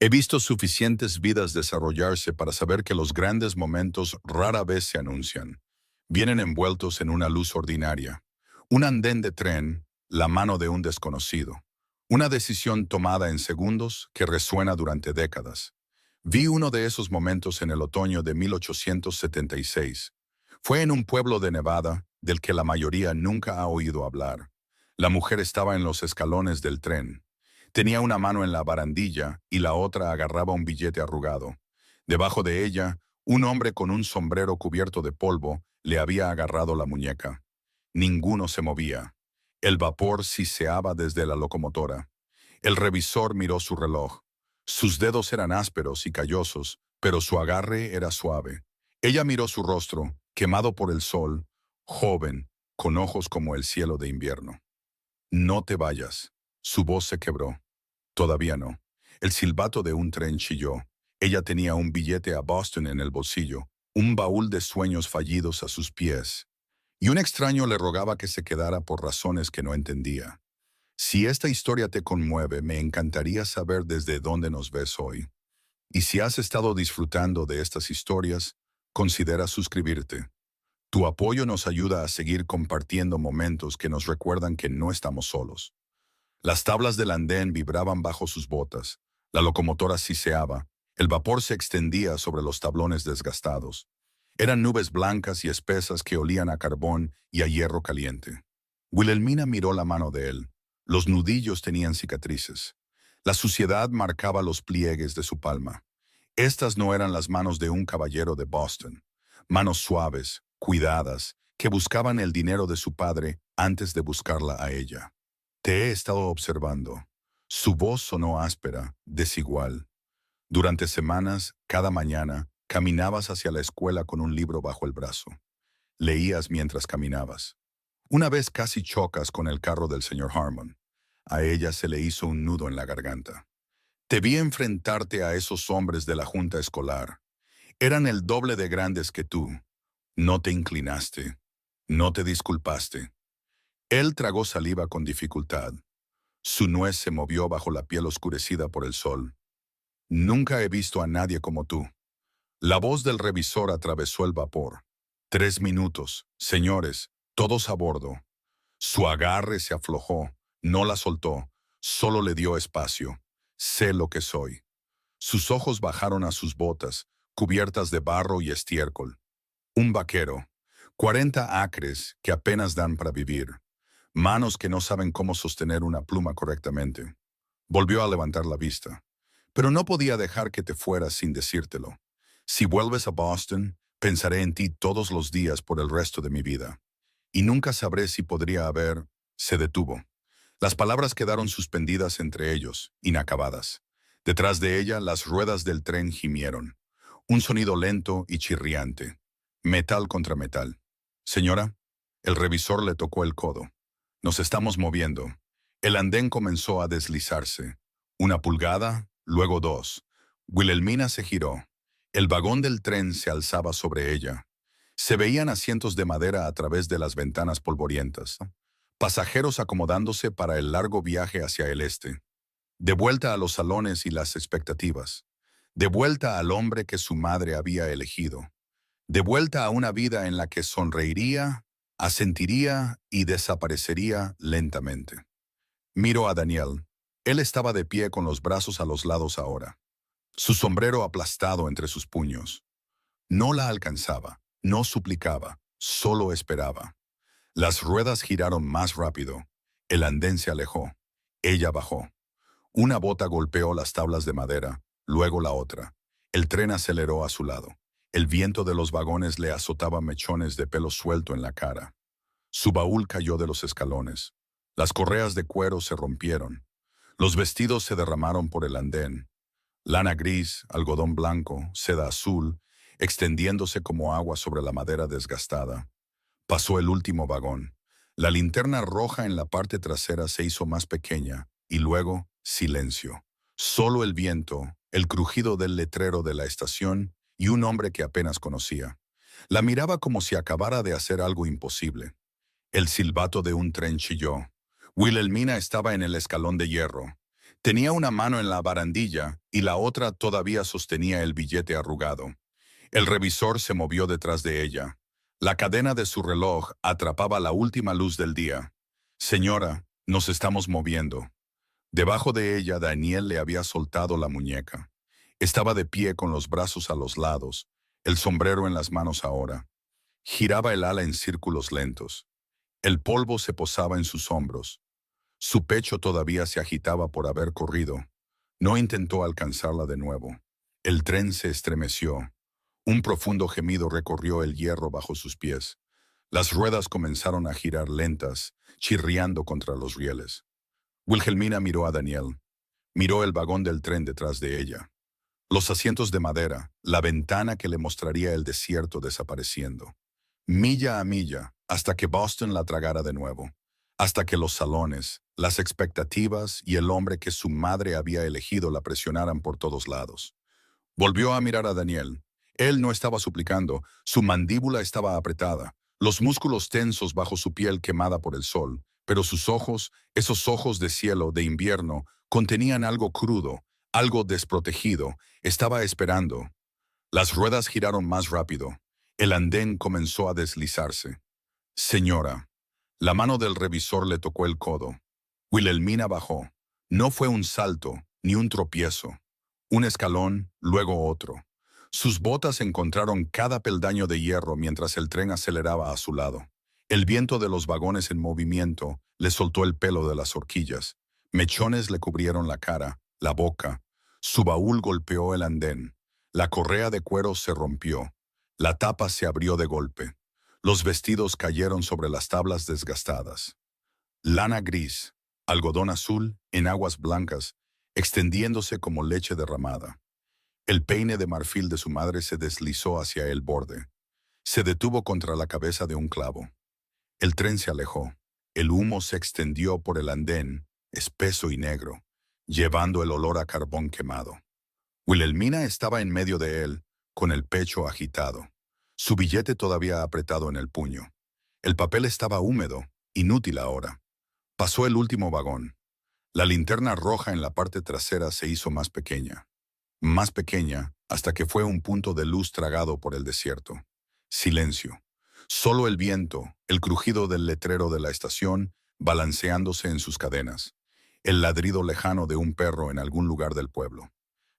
He visto suficientes vidas desarrollarse para saber que los grandes momentos rara vez se anuncian. Vienen envueltos en una luz ordinaria. Un andén de tren, la mano de un desconocido. Una decisión tomada en segundos que resuena durante décadas. Vi uno de esos momentos en el otoño de 1876. Fue en un pueblo de Nevada del que la mayoría nunca ha oído hablar. La mujer estaba en los escalones del tren. Tenía una mano en la barandilla y la otra agarraba un billete arrugado. Debajo de ella, un hombre con un sombrero cubierto de polvo le había agarrado la muñeca. Ninguno se movía. El vapor siseaba desde la locomotora. El revisor miró su reloj. Sus dedos eran ásperos y callosos, pero su agarre era suave. Ella miró su rostro, quemado por el sol, joven, con ojos como el cielo de invierno. No te vayas. Su voz se quebró. Todavía no. El silbato de un tren chilló. Ella tenía un billete a Boston en el bolsillo, un baúl de sueños fallidos a sus pies. Y un extraño le rogaba que se quedara por razones que no entendía. Si esta historia te conmueve, me encantaría saber desde dónde nos ves hoy. Y si has estado disfrutando de estas historias, considera suscribirte. Tu apoyo nos ayuda a seguir compartiendo momentos que nos recuerdan que no estamos solos. Las tablas del andén vibraban bajo sus botas, la locomotora siseaba, el vapor se extendía sobre los tablones desgastados. Eran nubes blancas y espesas que olían a carbón y a hierro caliente. Wilhelmina miró la mano de él. Los nudillos tenían cicatrices. La suciedad marcaba los pliegues de su palma. Estas no eran las manos de un caballero de Boston. Manos suaves, cuidadas, que buscaban el dinero de su padre antes de buscarla a ella. Te he estado observando. Su voz sonó áspera, desigual. Durante semanas, cada mañana, caminabas hacia la escuela con un libro bajo el brazo. Leías mientras caminabas. Una vez casi chocas con el carro del señor Harmon. A ella se le hizo un nudo en la garganta. Te vi enfrentarte a esos hombres de la junta escolar. Eran el doble de grandes que tú. No te inclinaste. No te disculpaste. Él tragó saliva con dificultad. Su nuez se movió bajo la piel oscurecida por el sol. Nunca he visto a nadie como tú. La voz del revisor atravesó el vapor. 3 minutos, señores, todos a bordo. Su agarre se aflojó, no la soltó, solo le dio espacio. Sé lo que soy. Sus ojos bajaron a sus botas, cubiertas de barro y estiércol. Un vaquero. 40 acres que apenas dan para vivir. Manos que no saben cómo sostener una pluma correctamente. Volvió a levantar la vista. Pero no podía dejar que te fueras sin decírtelo. Si vuelves a Boston, pensaré en ti todos los días por el resto de mi vida. Y nunca sabré si podría haber... Se detuvo. Las palabras quedaron suspendidas entre ellos, inacabadas. Detrás de ella, las ruedas del tren gimieron. Un sonido lento y chirriante. Metal contra metal. Señora, el revisor le tocó el codo. Nos estamos moviendo. El andén comenzó a deslizarse. 1 pulgada, luego 2. Wilhelmina se giró. El vagón del tren se alzaba sobre ella. Se veían asientos de madera a través de las ventanas polvorientas. Pasajeros acomodándose para el largo viaje hacia el este. De vuelta a los salones y las expectativas. De vuelta al hombre que su madre había elegido. De vuelta a una vida en la que sonreiría, asentiría y desaparecería lentamente. Miró a Daniel. Él estaba de pie con los brazos a los lados ahora. Su sombrero aplastado entre sus puños. No la alcanzaba, no suplicaba, solo esperaba. Las ruedas giraron más rápido. El andén se alejó. Ella bajó. Una bota golpeó las tablas de madera, luego la otra. El tren aceleró a su lado. El viento de los vagones le azotaba mechones de pelo suelto en la cara. Su baúl cayó de los escalones. Las correas de cuero se rompieron. Los vestidos se derramaron por el andén. Lana gris, algodón blanco, seda azul, extendiéndose como agua sobre la madera desgastada. Pasó el último vagón. La linterna roja en la parte trasera se hizo más pequeña, y luego, silencio. Solo el viento, el crujido del letrero de la estación y un hombre que apenas conocía. La miraba como si acabara de hacer algo imposible. El silbato de un tren chilló. Wilhelmina estaba en el escalón de hierro. Tenía una mano en la barandilla y la otra todavía sostenía el billete arrugado. El revisor se movió detrás de ella. La cadena de su reloj atrapaba la última luz del día. Señora, nos estamos moviendo. Debajo de ella, Daniel le había soltado la muñeca. Estaba de pie con los brazos a los lados, el sombrero en las manos ahora. Giraba el ala en círculos lentos. El polvo se posaba en sus hombros. Su pecho todavía se agitaba por haber corrido. No intentó alcanzarla de nuevo. El tren se estremeció. Un profundo gemido recorrió el hierro bajo sus pies. Las ruedas comenzaron a girar lentas, chirriando contra los rieles. Wilhelmina miró a Daniel. Miró el vagón del tren detrás de ella. Los asientos de madera, la ventana que le mostraría el desierto desapareciendo. Milla a milla, hasta que Boston la tragara de nuevo. Hasta que los salones, las expectativas y el hombre que su madre había elegido la presionaran por todos lados. Volvió a mirar a Daniel. Él no estaba suplicando, su mandíbula estaba apretada, los músculos tensos bajo su piel quemada por el sol, pero sus ojos, esos ojos de cielo de invierno, contenían algo crudo, algo desprotegido. Estaba esperando. Las ruedas giraron más rápido. El andén comenzó a deslizarse. Señora. La mano del revisor le tocó el codo. Wilhelmina bajó. No fue un salto, ni un tropiezo. Un escalón, luego otro. Sus botas encontraron cada peldaño de hierro mientras el tren aceleraba a su lado. El viento de los vagones en movimiento le soltó el pelo de las horquillas. Mechones le cubrieron la cara, la boca. Su baúl golpeó el andén. La correa de cuero se rompió. La tapa se abrió de golpe. Los vestidos cayeron sobre las tablas desgastadas. Lana gris, algodón azul en aguas blancas, extendiéndose como leche derramada. El peine de marfil de su madre se deslizó hacia el borde. Se detuvo contra la cabeza de un clavo. El tren se alejó. El humo se extendió por el andén, espeso y negro, llevando el olor a carbón quemado. Wilhelmina estaba en medio de él, con el pecho agitado. Su billete todavía apretado en el puño. El papel estaba húmedo, inútil ahora. Pasó el último vagón. La linterna roja en la parte trasera se hizo más pequeña, hasta que fue un punto de luz tragado por el desierto. Silencio. Solo el viento, el crujido del letrero de la estación, balanceándose en sus cadenas. El ladrido lejano de un perro en algún lugar del pueblo.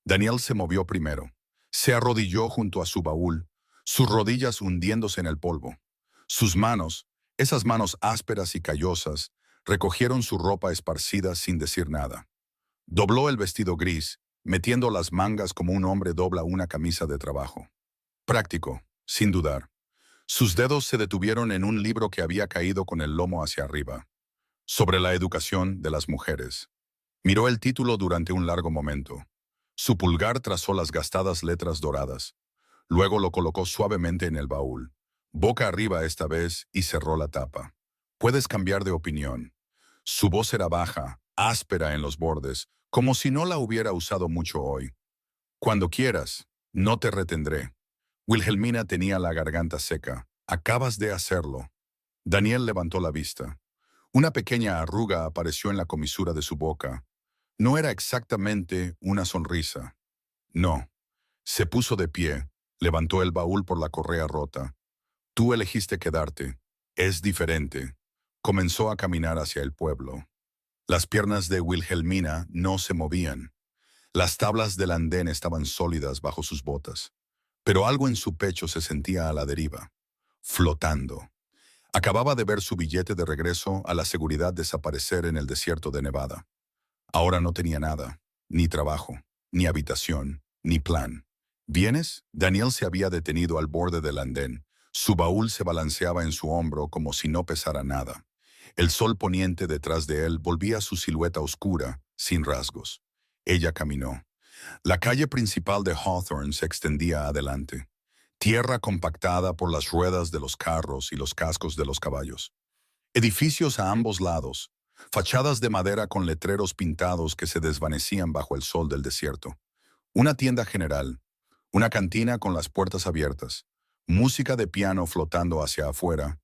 Daniel se movió primero. Se arrodilló junto a su baúl, sus rodillas hundiéndose en el polvo. Sus manos, esas manos ásperas y callosas, recogieron su ropa esparcida sin decir nada. Dobló el vestido gris, metiendo las mangas como un hombre dobla una camisa de trabajo. Práctico, sin dudar. Sus dedos se detuvieron en un libro que había caído con el lomo hacia arriba. Sobre la educación de las mujeres. Miró el título durante un largo momento. Su pulgar trazó las gastadas letras doradas. Luego lo colocó suavemente en el baúl, boca arriba esta vez, y cerró la tapa. Puedes cambiar de opinión. Su voz era baja, áspera en los bordes, como si no la hubiera usado mucho hoy. Cuando quieras, no te retendré. Wilhelmina tenía la garganta seca. Acabas de hacerlo. Daniel levantó la vista. Una pequeña arruga apareció en la comisura de su boca. No era exactamente una sonrisa. No. Se puso de pie. Levantó el baúl por la correa rota. Tú elegiste quedarte. Es diferente. Comenzó a caminar hacia el pueblo. Las piernas de Wilhelmina no se movían. Las tablas del andén estaban sólidas bajo sus botas. Pero algo en su pecho se sentía a la deriva, flotando. Acababa de ver su billete de regreso a la seguridad desaparecer en el desierto de Nevada. Ahora no tenía nada, ni trabajo, ni habitación, ni plan. ¿Vienes? Daniel se había detenido al borde del andén. Su baúl se balanceaba en su hombro como si no pesara nada. El sol poniente detrás de él volvía su silueta oscura, sin rasgos. Ella caminó. La calle principal de Hawthorne se extendía adelante. Tierra compactada por las ruedas de los carros y los cascos de los caballos. Edificios a ambos lados. Fachadas de madera con letreros pintados que se desvanecían bajo el sol del desierto. Una tienda general. Una cantina con las puertas abiertas. Música de piano flotando hacia afuera.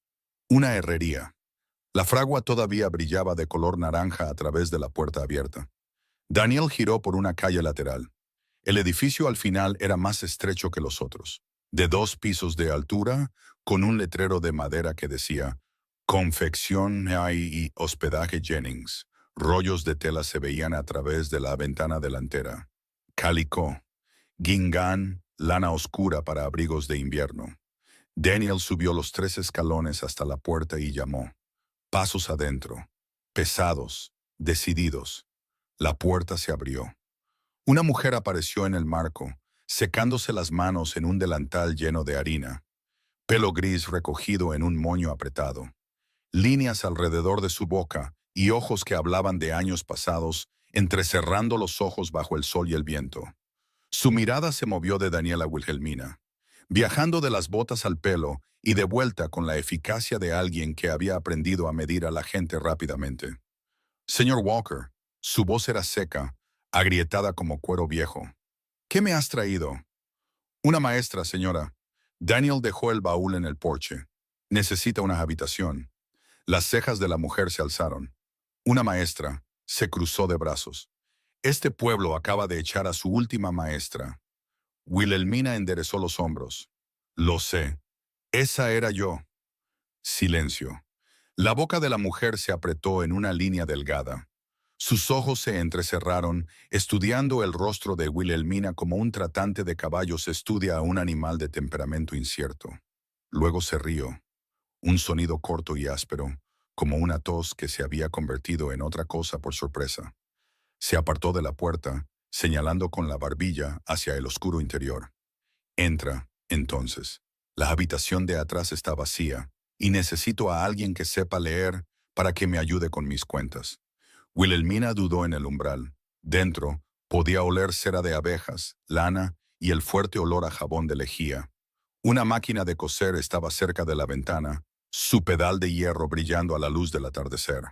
Una herrería. La fragua todavía brillaba de color naranja a través de la puerta abierta. Daniel giró por una calle lateral. El edificio al final era más estrecho que los otros, de 2 pisos de altura, con un letrero de madera que decía Confección y hospedaje Jennings. Rollos de tela se veían a través de la ventana delantera. Calicó, guingán, lana oscura para abrigos de invierno. Daniel subió los 3 escalones hasta la puerta y llamó. Pasos adentro, pesados, decididos. La puerta se abrió. Una mujer apareció en el marco, secándose las manos en un delantal lleno de harina, pelo gris recogido en un moño apretado, líneas alrededor de su boca y ojos que hablaban de años pasados, entrecerrando los ojos bajo el sol y el viento. Su mirada se movió de Daniel a Wilhelmina, viajando de las botas al pelo y de vuelta con la eficacia de alguien que había aprendido a medir a la gente rápidamente. Señor Walker, su voz era seca, agrietada como cuero viejo. ¿Qué me has traído? Una maestra, señora. Daniel dejó el baúl en el porche. Necesita una habitación. Las cejas de la mujer se alzaron. Una maestra. Se cruzó de brazos. Este pueblo acaba de echar a su última maestra. Wilhelmina enderezó los hombros. Lo sé. Esa era yo. Silencio. La boca de la mujer se apretó en una línea delgada. Sus ojos se entrecerraron, estudiando el rostro de Wilhelmina como un tratante de caballos estudia a un animal de temperamento incierto. Luego se rió. Un sonido corto y áspero, como una tos que se había convertido en otra cosa por sorpresa. Se apartó de la puerta, señalando con la barbilla hacia el oscuro interior. Entra, entonces. La habitación de atrás está vacía, y necesito a alguien que sepa leer para que me ayude con mis cuentas. Wilhelmina dudó en el umbral. Dentro, podía oler cera de abejas, lana y el fuerte olor a jabón de lejía. Una máquina de coser estaba cerca de la ventana, su pedal de hierro brillando a la luz del atardecer.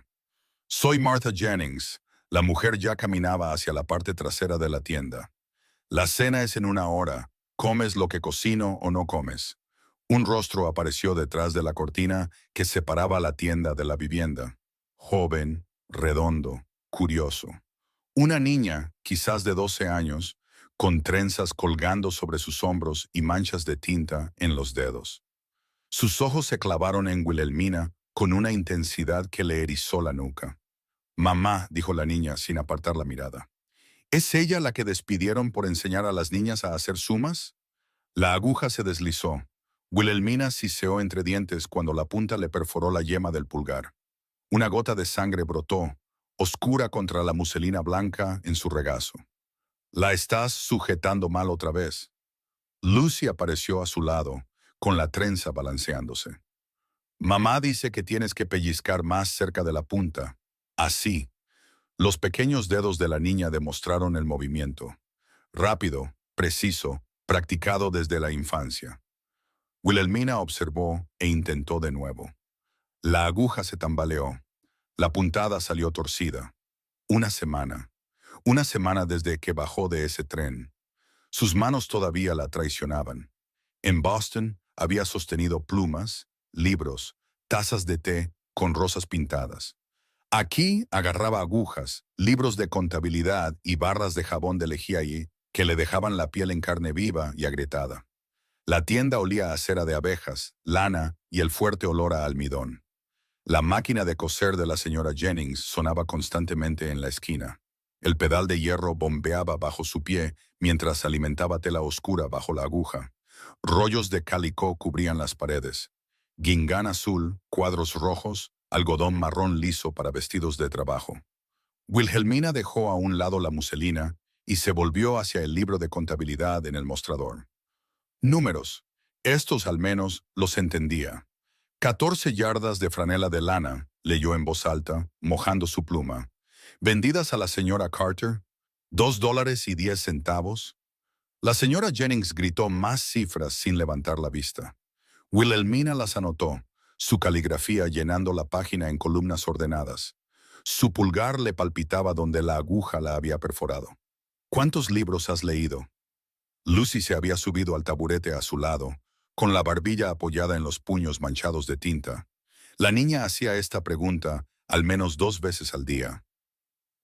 Soy Martha Jennings. La mujer ya caminaba hacia la parte trasera de la tienda. La cena es en 1 hora. ¿Comes lo que cocino o no comes? Un rostro apareció detrás de la cortina que separaba la tienda de la vivienda. Joven, redondo, curioso. Una niña, quizás de 12 años, con trenzas colgando sobre sus hombros y manchas de tinta en los dedos. Sus ojos se clavaron en Wilhelmina con una intensidad que le erizó la nuca. Mamá, dijo la niña sin apartar la mirada. ¿Es ella la que despidieron por enseñar a las niñas a hacer sumas? La aguja se deslizó. Wilhelmina siseó entre dientes cuando la punta le perforó la yema del pulgar. Una gota de sangre brotó, oscura contra la muselina blanca en su regazo. La estás sujetando mal otra vez. Lucy apareció a su lado, con la trenza balanceándose. Mamá dice que tienes que pellizcar más cerca de la punta. Así. Los pequeños dedos de la niña demostraron el movimiento. Rápido, preciso, practicado desde la infancia. Wilhelmina observó e intentó de nuevo. La aguja se tambaleó. La puntada salió torcida. 1 semana. 1 semana desde que bajó de ese tren. Sus manos todavía la traicionaban. En Boston había sostenido plumas, libros, tazas de té con rosas pintadas. Aquí agarraba agujas, libros de contabilidad y barras de jabón de lejía que le dejaban la piel en carne viva y agrietada. La tienda olía a cera de abejas, lana y el fuerte olor a almidón. La máquina de coser de la señora Jennings sonaba constantemente en la esquina. El pedal de hierro bombeaba bajo su pie mientras alimentaba tela oscura bajo la aguja. Rollos de calicó cubrían las paredes. Guingán azul, cuadros rojos, algodón marrón liso para vestidos de trabajo. Wilhelmina dejó a un lado la muselina y se volvió hacia el libro de contabilidad en el mostrador. Números. Estos al menos los entendía. 14 yardas de franela de lana, leyó en voz alta, mojando su pluma. Vendidas a la señora Carter, $2.10. La señora Jennings gritó más cifras sin levantar la vista. Wilhelmina las anotó, su caligrafía llenando la página en columnas ordenadas. Su pulgar le palpitaba donde la aguja la había perforado. ¿Cuántos libros has leído? Lucy se había subido al taburete a su lado, con la barbilla apoyada en los puños manchados de tinta. La niña hacía esta pregunta al menos 2 veces al día.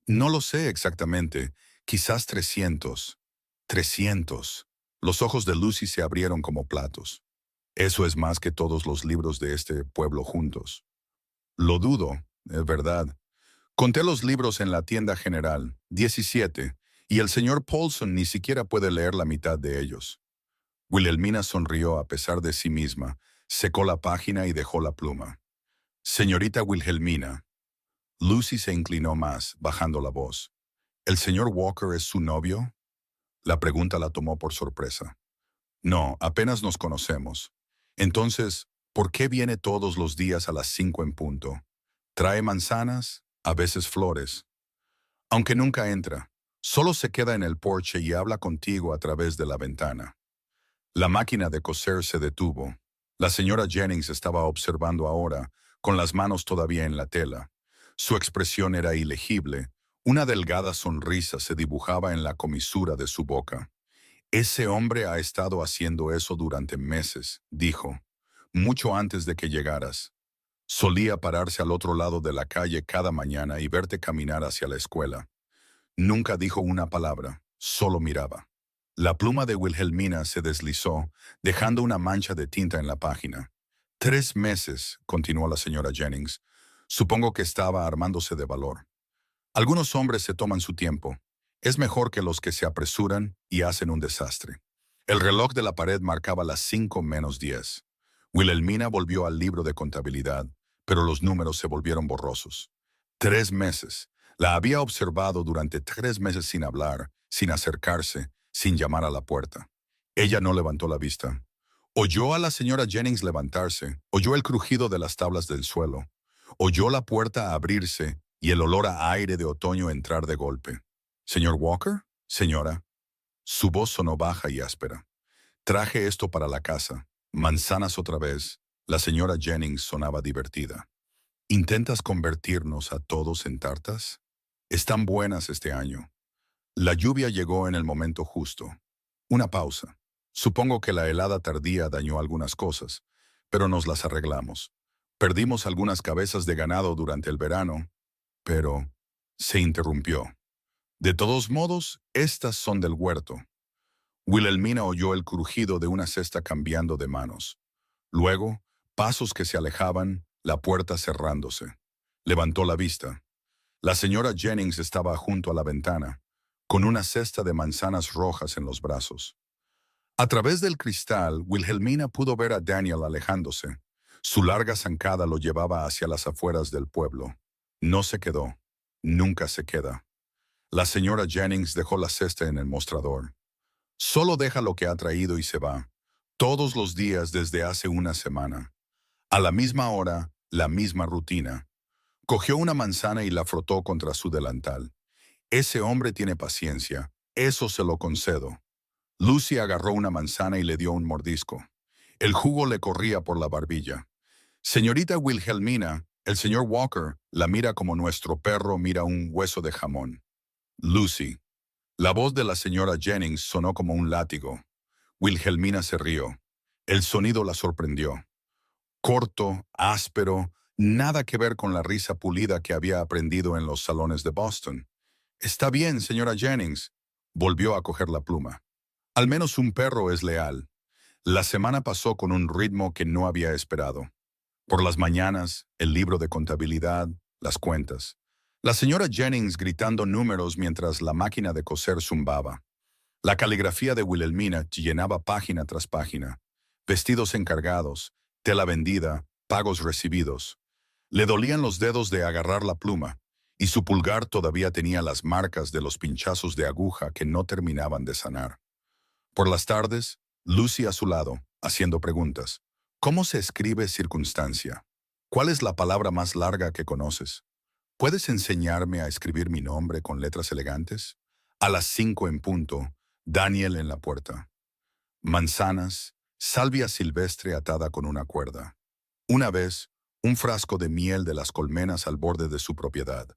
No lo sé exactamente. Quizás 300. 300. Los ojos de Lucy se abrieron como platos. Eso es más que todos los libros de este pueblo juntos. Lo dudo, es verdad. Conté los libros en la tienda general, 17, y el señor Paulson ni siquiera puede leer la mitad de ellos. Wilhelmina sonrió a pesar de sí misma, secó la página y dejó la pluma. Señorita Wilhelmina. Lucy se inclinó más, bajando la voz. ¿El señor Walker es su novio? La pregunta la tomó por sorpresa. No, apenas nos conocemos. Entonces, ¿por qué viene todos los días a las 5 en punto? Trae manzanas, a veces flores. Aunque nunca entra, solo se queda en el porche y habla contigo a través de la ventana. La máquina de coser se detuvo. La señora Jennings estaba observando ahora, con las manos todavía en la tela. Su expresión era ilegible. Una delgada sonrisa se dibujaba en la comisura de su boca. Ese hombre ha estado haciendo eso durante meses, dijo, mucho antes de que llegaras. Solía pararse al otro lado de la calle cada mañana y verte caminar hacia la escuela. Nunca dijo una palabra, solo miraba. La pluma de Wilhelmina se deslizó, dejando una mancha de tinta en la página. 3 meses, continuó la señora Jennings. Supongo que estaba armándose de valor. Algunos hombres se toman su tiempo. Es mejor que los que se apresuran y hacen un desastre. El reloj de la pared marcaba las 5:10. Wilhelmina volvió al libro de contabilidad, pero los números se volvieron borrosos. 3 meses. La había observado durante 3 meses sin hablar, sin acercarse, sin llamar a la puerta. Ella no levantó la vista. Oyó a la señora Jennings levantarse, oyó el crujido de las tablas del suelo, oyó la puerta abrirse y el olor a aire de otoño entrar de golpe. ¿Señor Walker? Señora. Su voz sonó baja y áspera. Traje esto para la casa. Manzanas otra vez. La señora Jennings sonaba divertida. ¿Intentas convertirnos a todos en tartas? Están buenas este año. La lluvia llegó en el momento justo. Una pausa. Supongo que la helada tardía dañó algunas cosas, pero nos las arreglamos. Perdimos algunas cabezas de ganado durante el verano, pero se interrumpió. De todos modos, estas son del huerto. Wilhelmina oyó el crujido de una cesta cambiando de manos. Luego, pasos que se alejaban, la puerta cerrándose. Levantó la vista. La señora Jennings estaba junto a la ventana, con una cesta de manzanas rojas en los brazos. A través del cristal, Wilhelmina pudo ver a Daniel alejándose. Su larga zancada lo llevaba hacia las afueras del pueblo. No se quedó. Nunca se queda. La señora Jennings dejó la cesta en el mostrador. Solo deja lo que ha traído y se va. Todos los días desde hace una semana. A la misma hora, la misma rutina. Cogió una manzana y la frotó contra su delantal. Ese hombre tiene paciencia. Eso se lo concedo. Lucy agarró una manzana y le dio un mordisco. El jugo le corría por la barbilla. Señorita Wilhelmina, el señor Walker la mira como nuestro perro mira un hueso de jamón. Lucy. La voz de la señora Jennings sonó como un látigo. Wilhelmina se rió. El sonido la sorprendió. Corto, áspero, nada que ver con la risa pulida que había aprendido en los salones de Boston. Está bien, señora Jennings. Volvió a coger la pluma. Al menos un perro es leal. La semana pasó con un ritmo que no había esperado. Por las mañanas, el libro de contabilidad, las cuentas. La señora Jennings gritando números mientras la máquina de coser zumbaba. La caligrafía de Wilhelmina llenaba página tras página. Vestidos encargados, tela vendida, pagos recibidos. Le dolían los dedos de agarrar la pluma, y su pulgar todavía tenía las marcas de los pinchazos de aguja que no terminaban de sanar. Por las tardes, Lucy a su lado, haciendo preguntas. ¿Cómo se escribe circunstancia? ¿Cuál es la palabra más larga que conoces? ¿Puedes enseñarme a escribir mi nombre con letras elegantes? A las 5 en punto, Daniel en la puerta. Manzanas, salvia silvestre atada con una cuerda. Una vez, un frasco de miel de las colmenas al borde de su propiedad.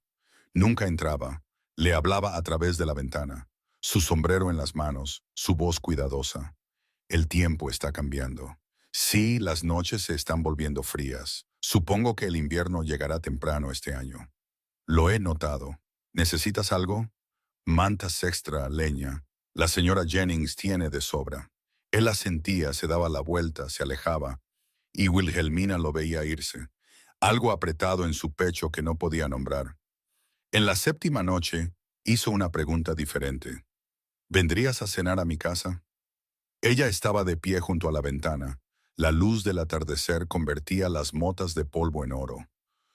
Nunca entraba, le hablaba a través de la ventana, su sombrero en las manos, su voz cuidadosa. El tiempo está cambiando. Sí, las noches se están volviendo frías. Supongo que el invierno llegará temprano este año. Lo he notado. ¿Necesitas algo? Mantas extra, leña. La señora Jennings tiene de sobra. Él la sentía, se daba la vuelta, se alejaba, y Wilhelmina lo veía irse, algo apretado en su pecho que no podía nombrar. En la séptima noche, hizo una pregunta diferente. ¿Vendrías a cenar a mi casa? Ella estaba de pie junto a la ventana. La luz del atardecer convertía las motas de polvo en oro.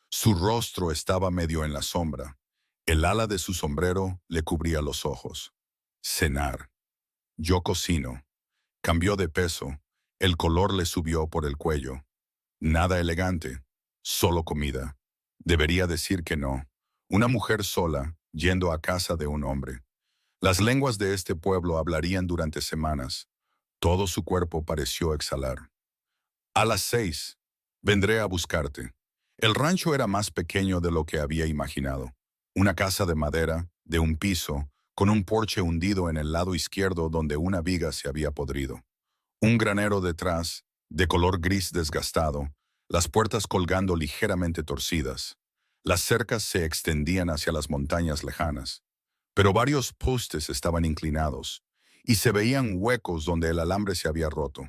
Su rostro estaba medio en la sombra. El ala de su sombrero le cubría los ojos. Cenar. Yo cocino. Cambió de peso. El color le subió por el cuello. Nada elegante. Solo comida. Debería decir que no. Una mujer sola, yendo a casa de un hombre. Las lenguas de este pueblo hablarían durante semanas. Todo su cuerpo pareció exhalar. A las 6. Vendré a buscarte. El rancho era más pequeño de lo que había imaginado. Una casa de madera, de un piso, con un porche hundido en el lado izquierdo donde una viga se había podrido. Un granero detrás, de color gris desgastado, las puertas colgando ligeramente torcidas. Las cercas se extendían hacia las montañas lejanas, pero varios postes estaban inclinados, y se veían huecos donde el alambre se había roto.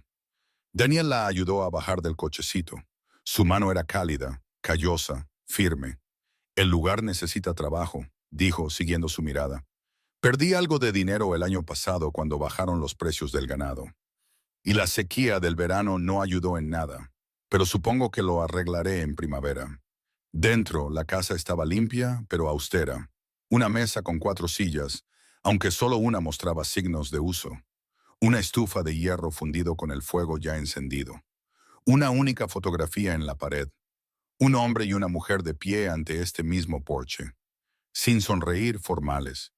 Daniel la ayudó a bajar del cochecito. Su mano era cálida, callosa, firme. El lugar necesita trabajo, dijo, siguiendo su mirada. Perdí algo de dinero el año pasado cuando bajaron los precios del ganado. Y la sequía del verano no ayudó en nada, pero supongo que lo arreglaré en primavera. Dentro, la casa estaba limpia, pero austera. Una mesa con 4 sillas, aunque solo una mostraba signos de uso. Una estufa de hierro fundido con el fuego ya encendido. Una única fotografía en la pared. Un hombre y una mujer de pie ante este mismo porche. Sin sonreír, formales.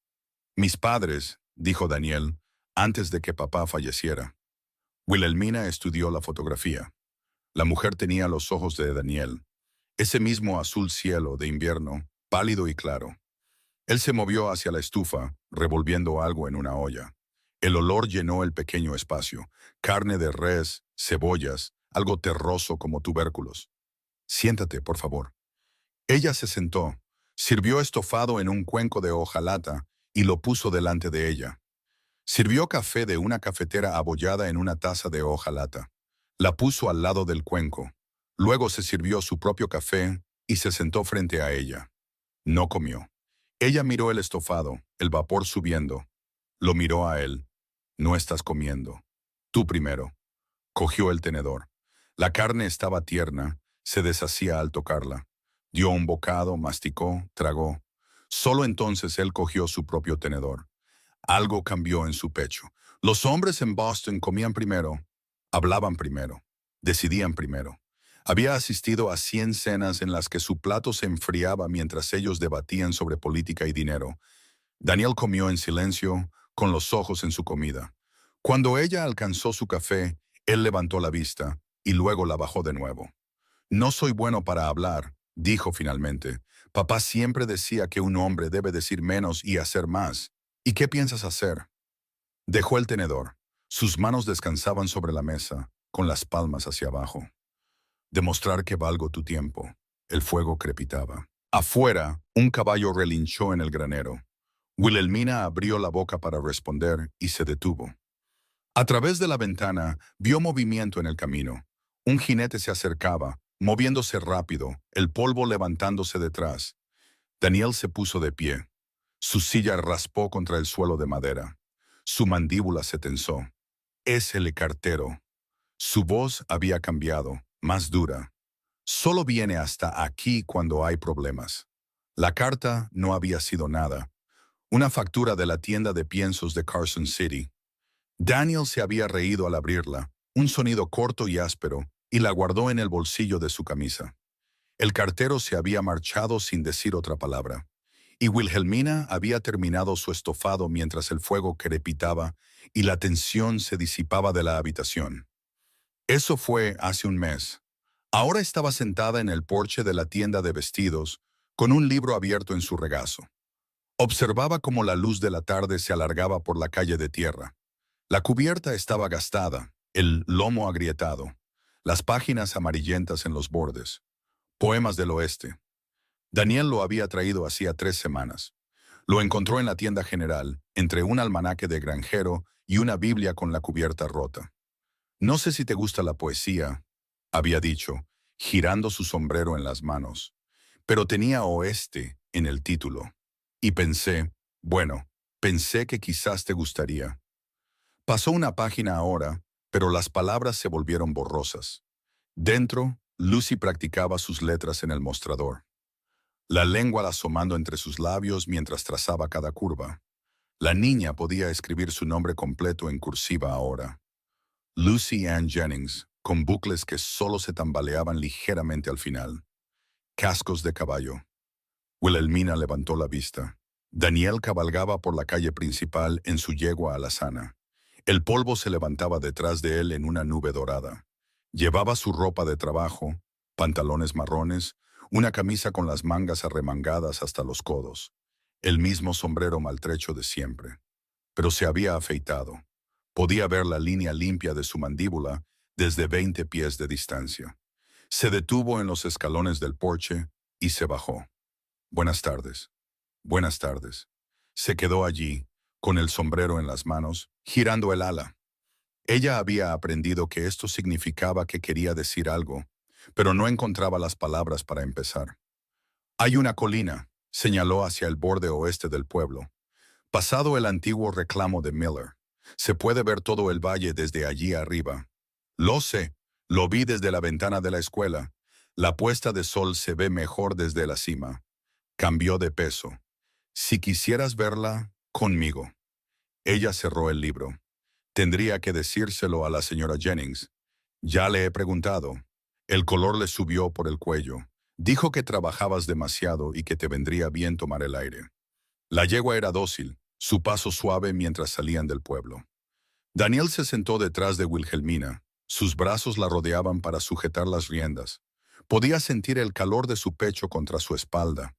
Mis padres, dijo Daniel, antes de que papá falleciera. Wilhelmina estudió la fotografía. La mujer tenía los ojos de Daniel. Ese mismo azul cielo de invierno, pálido y claro. Él se movió hacia la estufa, revolviendo algo en una olla. El olor llenó el pequeño espacio. Carne de res, cebollas, algo terroso como tubérculos. Siéntate, por favor. Ella se sentó, sirvió estofado en un cuenco de hojalata y lo puso delante de ella. Sirvió café de una cafetera abollada en una taza de hojalata. La puso al lado del cuenco. Luego se sirvió su propio café y se sentó frente a ella. No comió. Ella miró el estofado, el vapor subiendo. Lo miró a él. No estás comiendo. Tú primero. Cogió el tenedor. La carne estaba tierna, se deshacía al tocarla. Dio un bocado, masticó, tragó. Solo entonces él cogió su propio tenedor. Algo cambió en su pecho. Los hombres en Boston comían primero, hablaban primero, decidían primero. Había asistido a 100 cenas en las que su plato se enfriaba mientras ellos debatían sobre política y dinero. Daniel comió en silencio, con los ojos en su comida. Cuando ella alcanzó su café, él levantó la vista y luego la bajó de nuevo. No soy bueno para hablar, dijo finalmente. Papá siempre decía que un hombre debe decir menos y hacer más. ¿Y qué piensas hacer? Dejó el tenedor. Sus manos descansaban sobre la mesa, con las palmas hacia abajo. Demostrar que valgo tu tiempo. El fuego crepitaba. Afuera, un caballo relinchó en el granero. Wilhelmina abrió la boca para responder y se detuvo. A través de la ventana, vio movimiento en el camino. Un jinete se acercaba, moviéndose rápido, el polvo levantándose detrás. Daniel se puso de pie. Su silla raspó contra el suelo de madera. Su mandíbula se tensó. Es el cartero. Su voz había cambiado, más dura. Solo viene hasta aquí cuando hay problemas. La carta no había sido nada. Una factura de la tienda de piensos de Carson City. Daniel se había reído al abrirla, un sonido corto y áspero, y la guardó en el bolsillo de su camisa. El cartero se había marchado sin decir otra palabra, y Wilhelmina había terminado su estofado mientras el fuego crepitaba y la tensión se disipaba de la habitación. Eso fue hace un mes. Ahora estaba sentada en el porche de la tienda de vestidos, con un libro abierto en su regazo. Observaba cómo la luz de la tarde se alargaba por la calle de tierra. La cubierta estaba gastada, el lomo agrietado, las páginas amarillentas en los bordes. Poemas del oeste. Daniel lo había traído hacía 3 semanas. Lo encontró en la tienda general, entre un almanaque de granjero y una Biblia con la cubierta rota. No sé si te gusta la poesía, había dicho, girando su sombrero en las manos, pero tenía oeste en el título. Y pensé que quizás te gustaría. Pasó una página ahora, pero las palabras se volvieron borrosas. Dentro, Lucy practicaba sus letras en el mostrador, la lengua asomando entre sus labios mientras trazaba cada curva. La niña podía escribir su nombre completo en cursiva ahora. Lucy Ann Jennings, con bucles que solo se tambaleaban ligeramente al final. Cascos de caballo. Wilhelmina levantó la vista. Daniel cabalgaba por la calle principal en su yegua alazana. El polvo se levantaba detrás de él en una nube dorada. Llevaba su ropa de trabajo, pantalones marrones, una camisa con las mangas arremangadas hasta los codos, el mismo sombrero maltrecho de siempre. Pero se había afeitado. Podía ver la línea limpia de su mandíbula desde 20 pies de distancia. Se detuvo en los escalones del porche y se bajó. Buenas tardes. Buenas tardes. Se quedó allí, con el sombrero en las manos, girando el ala. Ella había aprendido que esto significaba que quería decir algo, pero no encontraba las palabras para empezar. Hay una colina, señaló hacia el borde oeste del pueblo. Pasado el antiguo reclamo de Miller, se puede ver todo el valle desde allí arriba. Lo sé, lo vi desde la ventana de la escuela. La puesta de sol se ve mejor desde la cima. Cambió de peso. Si quisieras verla, conmigo. Ella cerró el libro. Tendría que decírselo a la señora Jennings. Ya le he preguntado. El color le subió por el cuello. Dijo que trabajabas demasiado y que te vendría bien tomar el aire. La yegua era dócil, su paso suave mientras salían del pueblo. Daniel se sentó detrás de Wilhelmina. Sus brazos la rodeaban para sujetar las riendas. Podía sentir el calor de su pecho contra su espalda,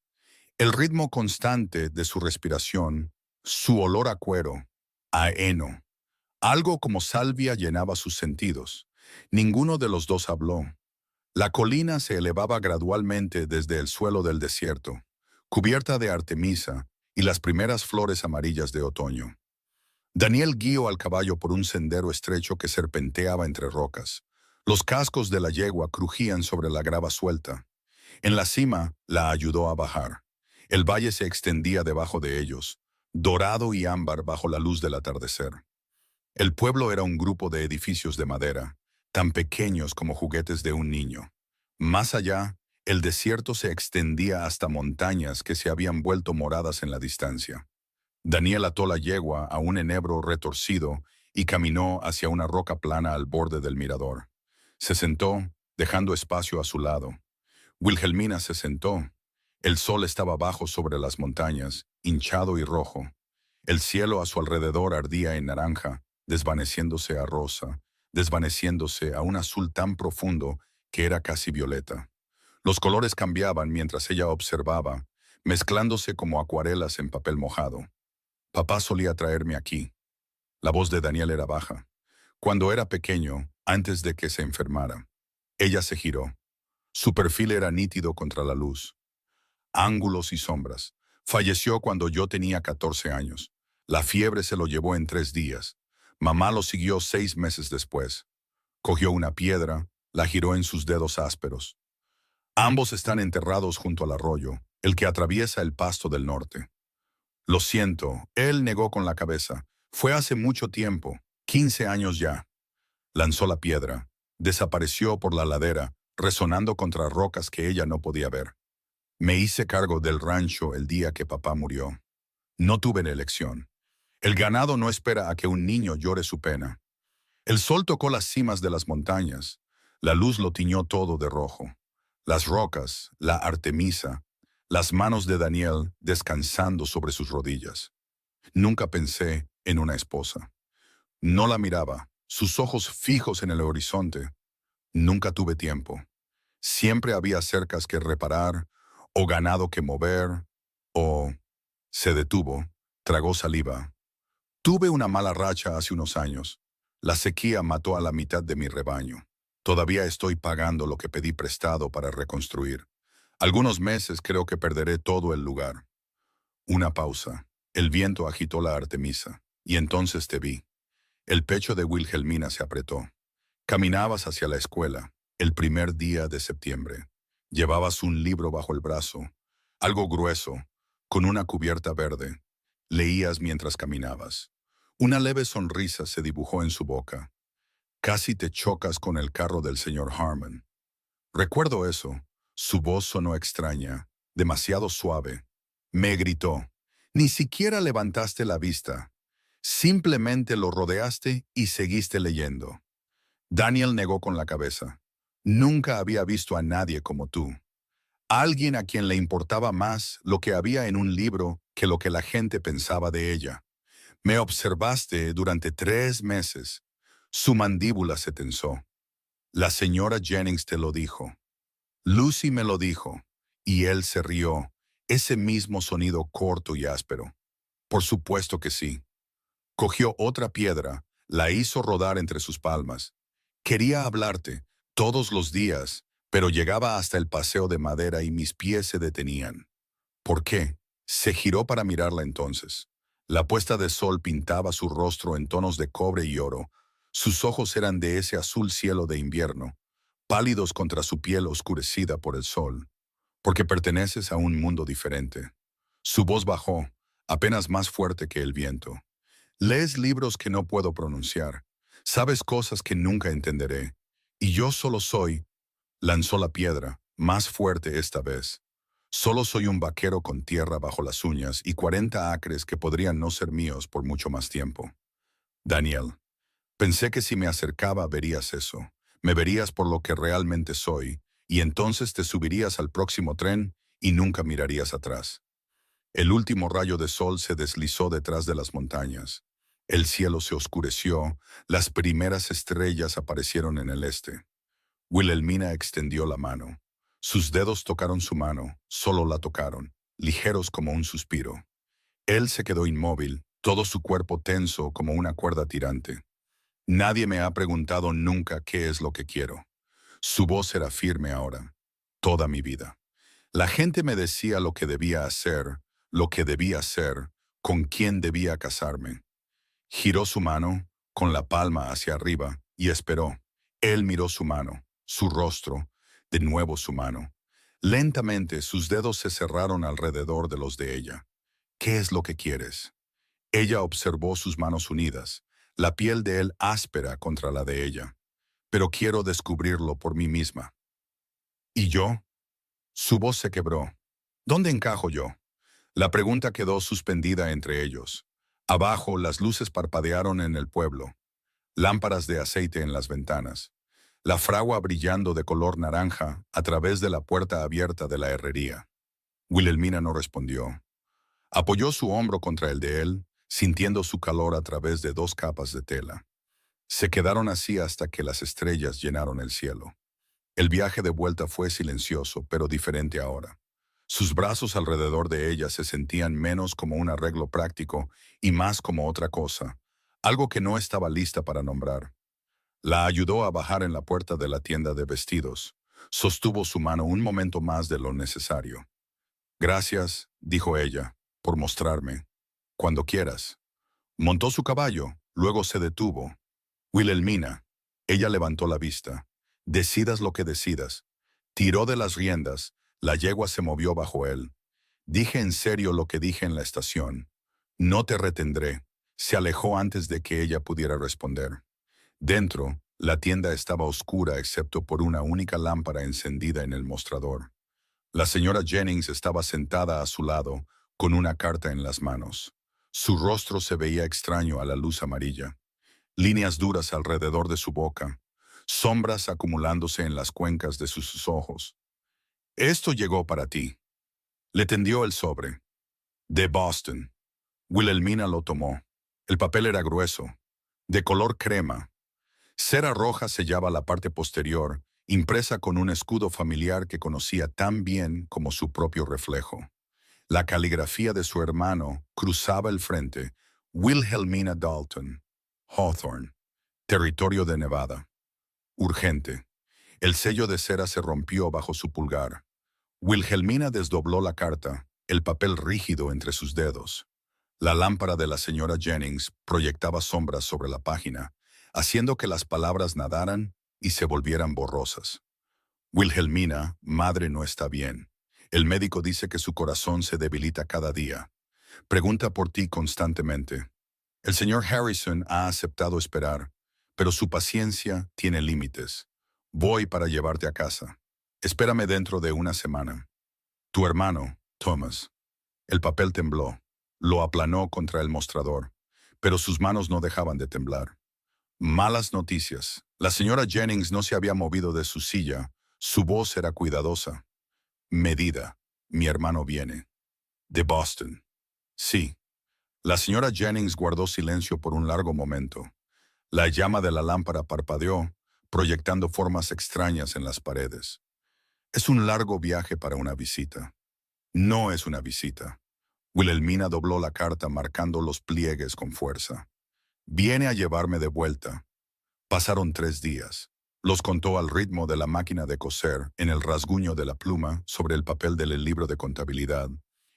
el ritmo constante de su respiración, su olor a cuero, a heno. Algo como salvia llenaba sus sentidos. Ninguno de los dos habló. La colina se elevaba gradualmente desde el suelo del desierto, cubierta de artemisa y las primeras flores amarillas de otoño. Daniel guió al caballo por un sendero estrecho que serpenteaba entre rocas. Los cascos de la yegua crujían sobre la grava suelta. En la cima la ayudó a bajar. El valle se extendía debajo de ellos, dorado y ámbar bajo la luz del atardecer. El pueblo era un grupo de edificios de madera, tan pequeños como juguetes de un niño. Más allá, el desierto se extendía hasta montañas que se habían vuelto moradas en la distancia. Daniel ató la yegua a un enebro retorcido y caminó hacia una roca plana al borde del mirador. Se sentó, dejando espacio a su lado. Wilhelmina se sentó. El sol estaba bajo sobre las montañas, hinchado y rojo. El cielo a su alrededor ardía en naranja, desvaneciéndose a rosa, desvaneciéndose a un azul tan profundo que era casi violeta. Los colores cambiaban mientras ella observaba, mezclándose como acuarelas en papel mojado. Papá solía traerme aquí. La voz de Daniel era baja. Cuando era pequeño, antes de que se enfermara. Ella se giró. Su perfil era nítido contra la luz. Ángulos y sombras. Falleció cuando yo tenía 14 años. La fiebre se lo llevó en 3 días. Mamá lo siguió 6 meses después. Cogió una piedra, la giró en sus dedos ásperos. Ambos están enterrados junto al arroyo, el que atraviesa el pasto del norte. Lo siento, él negó con la cabeza. Fue hace mucho tiempo, 15 años ya. Lanzó la piedra. Desapareció por la ladera, resonando contra rocas que ella no podía ver. Me hice cargo del rancho el día que papá murió. No tuve elección. El ganado no espera a que un niño llore su pena. El sol tocó las cimas de las montañas. La luz lo tiñó todo de rojo. Las rocas, la artemisa, las manos de Daniel descansando sobre sus rodillas. Nunca pensé en una esposa. No la miraba, sus ojos fijos en el horizonte. Nunca tuve tiempo. Siempre había cercas que reparar, o ganado que mover, o... Se detuvo, tragó saliva. Tuve una mala racha hace unos años. La sequía mató a la mitad de mi rebaño. Todavía estoy pagando lo que pedí prestado para reconstruir. Algunos meses creo que perderé todo el lugar. Una pausa. El viento agitó la Artemisa, y entonces te vi. El pecho de Wilhelmina se apretó. Caminabas hacia la escuela, el primer día de septiembre. Llevabas un libro bajo el brazo, algo grueso, con una cubierta verde. Leías mientras caminabas. Una leve sonrisa se dibujó en su boca. Casi te chocas con el carro del señor Harmon. Recuerdo eso. Su voz sonó extraña, demasiado suave. Me gritó. Ni siquiera levantaste la vista. Simplemente lo rodeaste y seguiste leyendo. Daniel negó con la cabeza. Nunca había visto a nadie como tú. Alguien a quien le importaba más lo que había en un libro que lo que la gente pensaba de ella. Me observaste durante 3 meses. Su mandíbula se tensó. La señora Jennings te lo dijo. Lucy me lo dijo. Y él se rió. Ese mismo sonido corto y áspero. Por supuesto que sí. Cogió otra piedra, la hizo rodar entre sus palmas. Quería hablarte, todos los días, pero llegaba hasta el paseo de madera y mis pies se detenían. ¿Por qué? Se giró para mirarla entonces. La puesta de sol pintaba su rostro en tonos de cobre y oro. Sus ojos eran de ese azul cielo de invierno, pálidos contra su piel oscurecida por el sol. Porque perteneces a un mundo diferente. Su voz bajó, apenas más fuerte que el viento. Lees libros que no puedo pronunciar. Sabes cosas que nunca entenderé. Y yo solo soy, lanzó la piedra, más fuerte esta vez. Solo soy un vaquero con tierra bajo las uñas y 40 acres que podrían no ser míos por mucho más tiempo. Daniel, pensé que si me acercaba verías eso. Me verías por lo que realmente soy, y entonces te subirías al próximo tren y nunca mirarías atrás. El último rayo de sol se deslizó detrás de las montañas. El cielo se oscureció, las primeras estrellas aparecieron en el este. Wilhelmina extendió la mano. Sus dedos tocaron su mano, solo la tocaron, ligeros como un suspiro. Él se quedó inmóvil, todo su cuerpo tenso como una cuerda tirante. Nadie me ha preguntado nunca qué es lo que quiero. Su voz era firme ahora. Toda mi vida. La gente me decía lo que debía hacer, lo que debía ser, con quién debía casarme. Giró su mano, con la palma hacia arriba, y esperó. Él miró su mano, su rostro, de nuevo su mano. Lentamente sus dedos se cerraron alrededor de los de ella. ¿Qué es lo que quieres? Ella observó sus manos unidas, la piel de él áspera contra la de ella. Pero quiero descubrirlo por mí misma. ¿Y yo? Su voz se quebró. ¿Dónde encajo yo? La pregunta quedó suspendida entre ellos. Abajo las luces parpadearon en el pueblo. Lámparas de aceite en las ventanas. La fragua brillando de color naranja a través de la puerta abierta de la herrería. Wilhelmina no respondió. Apoyó su hombro contra el de él, sintiendo su calor a través de 2 capas de tela. Se quedaron así hasta que las estrellas llenaron el cielo. El viaje de vuelta fue silencioso, pero diferente ahora. Sus brazos alrededor de ella se sentían menos como un arreglo práctico y más como otra cosa, algo que no estaba lista para nombrar. La ayudó a bajar en la puerta de la tienda de vestidos. Sostuvo su mano un momento más de lo necesario. Gracias, dijo ella, por mostrarme. Cuando quieras. Montó su caballo, luego se detuvo. Wilhelmina. Ella levantó la vista. Decidas lo que decidas. Tiró de las riendas. La yegua se movió bajo él. Dije en serio lo que dije en la estación. No te retendré. Se alejó antes de que ella pudiera responder. Dentro, la tienda estaba oscura excepto por una única lámpara encendida en el mostrador. La señora Jennings estaba sentada a su lado, con una carta en las manos. Su rostro se veía extraño a la luz amarilla. Líneas duras alrededor de su boca, sombras acumulándose en las cuencas de sus ojos. Esto llegó para ti. Le tendió el sobre. De Boston. Wilhelmina lo tomó. El papel era grueso, de color crema. Cera roja sellaba la parte posterior, impresa con un escudo familiar que conocía tan bien como su propio reflejo. La caligrafía de su hermano cruzaba el frente. Wilhelmina Dalton, Hawthorne, territorio de Nevada. Urgente. El sello de cera se rompió bajo su pulgar. Wilhelmina desdobló la carta, el papel rígido entre sus dedos. La lámpara de la señora Jennings proyectaba sombras sobre la página, haciendo que las palabras nadaran y se volvieran borrosas. Wilhelmina, madre, no está bien. El médico dice que su corazón se debilita cada día. Pregunta por ti constantemente. El señor Harrison ha aceptado esperar, pero su paciencia tiene límites. Voy para llevarte a casa. Espérame dentro de una semana. Tu hermano, Thomas. El papel tembló. Lo aplanó contra el mostrador, pero sus manos no dejaban de temblar. Malas noticias. La señora Jennings no se había movido de su silla. Su voz era cuidadosa. Medida. Mi hermano viene. De Boston. Sí. La señora Jennings guardó silencio por un largo momento. La llama de la lámpara parpadeó, proyectando formas extrañas en las paredes. Es un largo viaje para una visita. No es una visita. Wilhelmina dobló la carta marcando los pliegues con fuerza. Viene a llevarme de vuelta. Pasaron 3 días. Los contó al ritmo de la máquina de coser, en el rasguño de la pluma sobre el papel del libro de contabilidad,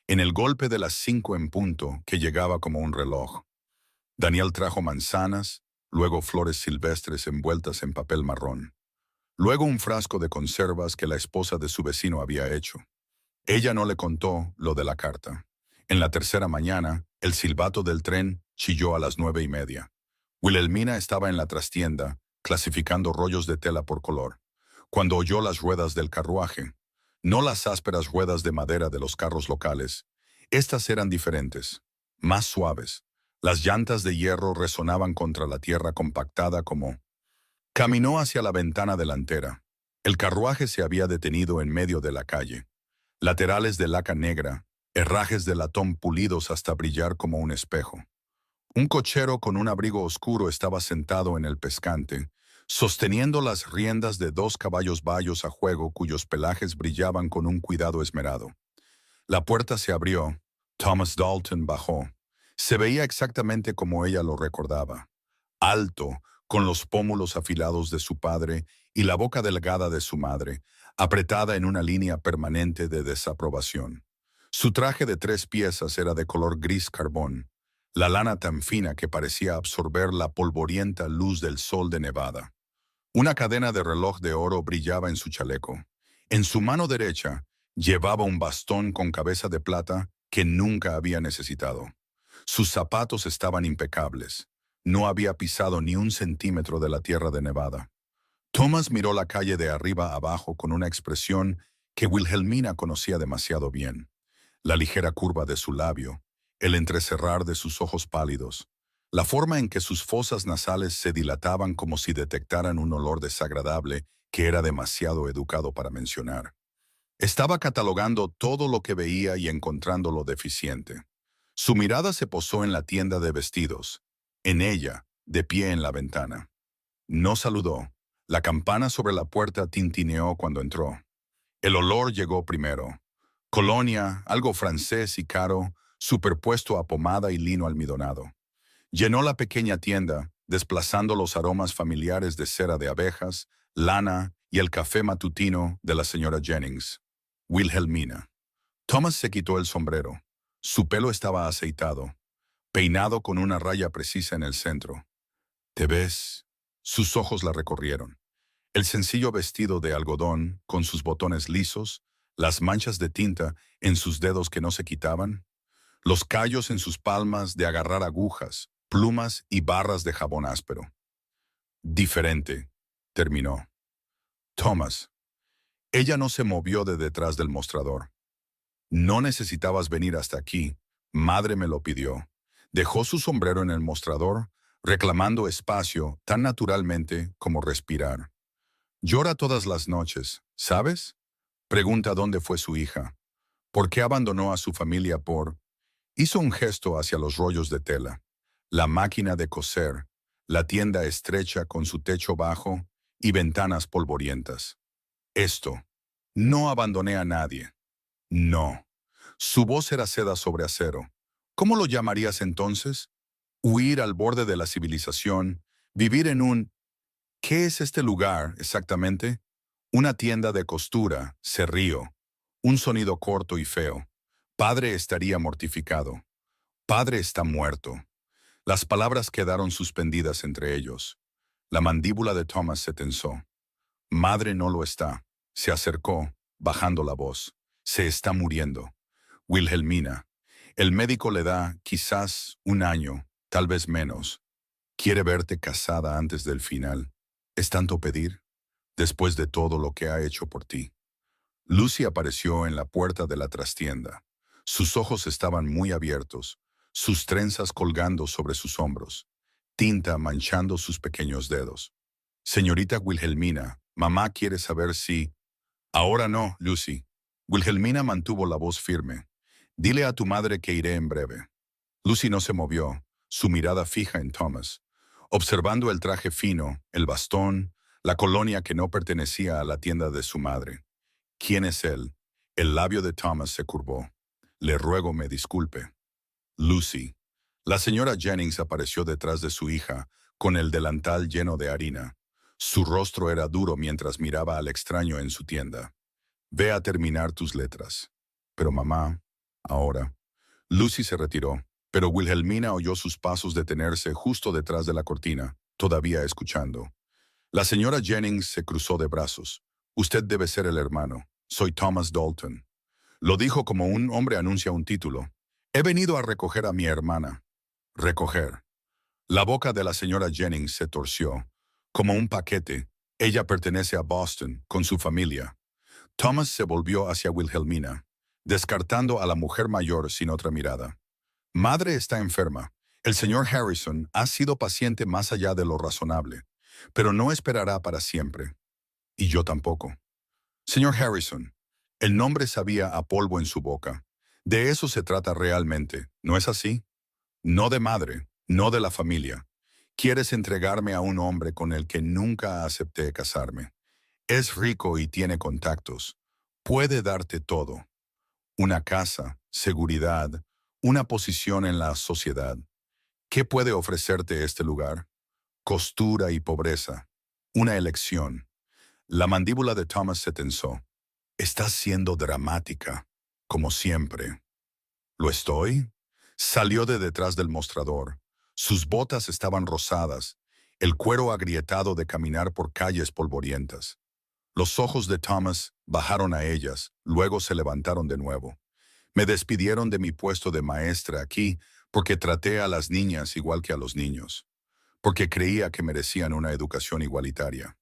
en el golpe de las 5 en punto que llegaba como un reloj. Daniel trajo manzanas, luego flores silvestres envueltas en papel marrón. Luego un frasco de conservas que la esposa de su vecino había hecho. Ella no le contó lo de la carta. En la tercera mañana, el silbato del tren chilló a las 9:30. Wilhelmina estaba en la trastienda, clasificando rollos de tela por color, cuando oyó las ruedas del carruaje. No las ásperas ruedas de madera de los carros locales. Estas eran diferentes, más suaves. Las llantas de hierro resonaban contra la tierra compactada como... Caminó hacia la ventana delantera. El carruaje se había detenido en medio de la calle. Laterales de laca negra, herrajes de latón pulidos hasta brillar como un espejo. Un cochero con un abrigo oscuro estaba sentado en el pescante, sosteniendo las riendas de 2 caballos bayos a juego cuyos pelajes brillaban con un cuidado esmerado. La puerta se abrió. Thomas Dalton bajó. Se veía exactamente como ella lo recordaba. Alto, con los pómulos afilados de su padre y la boca delgada de su madre, apretada en una línea permanente de desaprobación. Su traje de 3 piezas era de color gris carbón, la lana tan fina que parecía absorber la polvorienta luz del sol de Nevada. Una cadena de reloj de oro brillaba en su chaleco. En su mano derecha llevaba un bastón con cabeza de plata que nunca había necesitado. Sus zapatos estaban impecables. No había pisado ni un centímetro de la tierra de Nevada. Thomas miró la calle de arriba abajo con una expresión que Wilhelmina conocía demasiado bien. La ligera curva de su labio, el entrecerrar de sus ojos pálidos, la forma en que sus fosas nasales se dilataban como si detectaran un olor desagradable que era demasiado educado para mencionar. Estaba catalogando todo lo que veía y encontrándolo deficiente. Su mirada se posó en la tienda de vestidos, en ella, de pie en la ventana. No saludó. La campana sobre la puerta tintineó cuando entró. El olor llegó primero. Colonia, algo francés y caro, superpuesto a pomada y lino almidonado. Llenó la pequeña tienda, desplazando los aromas familiares de cera de abejas, lana y el café matutino de la señora Jennings. Wilhelmina. Thomas se quitó el sombrero. Su pelo estaba aceitado, peinado con una raya precisa en el centro. ¿Te ves? Sus ojos la recorrieron. El sencillo vestido de algodón, con sus botones lisos, las manchas de tinta en sus dedos que no se quitaban, los callos en sus palmas de agarrar agujas, plumas y barras de jabón áspero. Diferente, terminó. Thomas. Ella no se movió de detrás del mostrador. No necesitabas venir hasta aquí. Madre me lo pidió. Dejó su sombrero en el mostrador, reclamando espacio tan naturalmente como respirar. Llora todas las noches, ¿sabes? Pregunta dónde fue su hija. ¿Por qué abandonó a su familia por...? Hizo un gesto hacia los rollos de tela, la máquina de coser, la tienda estrecha con su techo bajo y ventanas polvorientas. Esto. No abandoné a nadie. No. Su voz era seda sobre acero. ¿Cómo lo llamarías entonces? Huir al borde de la civilización, vivir en un... ¿Qué es este lugar exactamente? Una tienda de costura, se rió. Un sonido corto y feo. Padre estaría mortificado. Padre está muerto. Las palabras quedaron suspendidas entre ellos. La mandíbula de Thomas se tensó. Madre no lo está. Se acercó, bajando la voz. Se está muriendo. Wilhelmina. El médico le da, quizás, un año, tal vez menos. Quiere verte casada antes del final. ¿Es tanto pedir? Después de todo lo que ha hecho por ti. Lucy apareció en la puerta de la trastienda. Sus ojos estaban muy abiertos, sus trenzas colgando sobre sus hombros, tinta manchando sus pequeños dedos. Señorita Wilhelmina, mamá quiere saber si... Ahora no, Lucy. Wilhelmina mantuvo la voz firme. Dile a tu madre que iré en breve. Lucy no se movió, su mirada fija en Thomas, observando el traje fino, el bastón, la colonia que no pertenecía a la tienda de su madre. ¿Quién es él? El labio de Thomas se curvó. Le ruego me disculpe. Lucy. La señora Jennings apareció detrás de su hija, con el delantal lleno de harina. Su rostro era duro mientras miraba al extraño en su tienda. Ve a terminar tus letras. Pero mamá, ahora. Lucy se retiró, pero Wilhelmina oyó sus pasos detenerse justo detrás de la cortina, todavía escuchando. La señora Jennings se cruzó de brazos. Usted debe ser el hermano. Soy Thomas Dalton. Lo dijo como un hombre anuncia un título. He venido a recoger a mi hermana. Recoger. La boca de la señora Jennings se torció. Como un paquete. Ella pertenece a Boston, con su familia. Thomas se volvió hacia Wilhelmina, descartando a la mujer mayor sin otra mirada. Madre está enferma. El señor Harrison ha sido paciente más allá de lo razonable, pero no esperará para siempre. Y yo tampoco. Señor Harrison, el nombre sabía a polvo en su boca. De eso se trata realmente, ¿no es así? No de madre, no de la familia. Quieres entregarme a un hombre con el que nunca acepté casarme. Es rico y tiene contactos. Puede darte todo. Una casa, seguridad, una posición en la sociedad. ¿Qué puede ofrecerte este lugar? Costura y pobreza. Una elección. La mandíbula de Thomas se tensó. Estás siendo dramática, como siempre. ¿Lo estoy? Salió de detrás del mostrador. Sus botas estaban rosadas, el cuero agrietado de caminar por calles polvorientas. Los ojos de Thomas bajaron a ellas, luego se levantaron de nuevo. Me despidieron de mi puesto de maestra aquí porque traté a las niñas igual que a los niños, porque creía que merecían una educación igualitaria.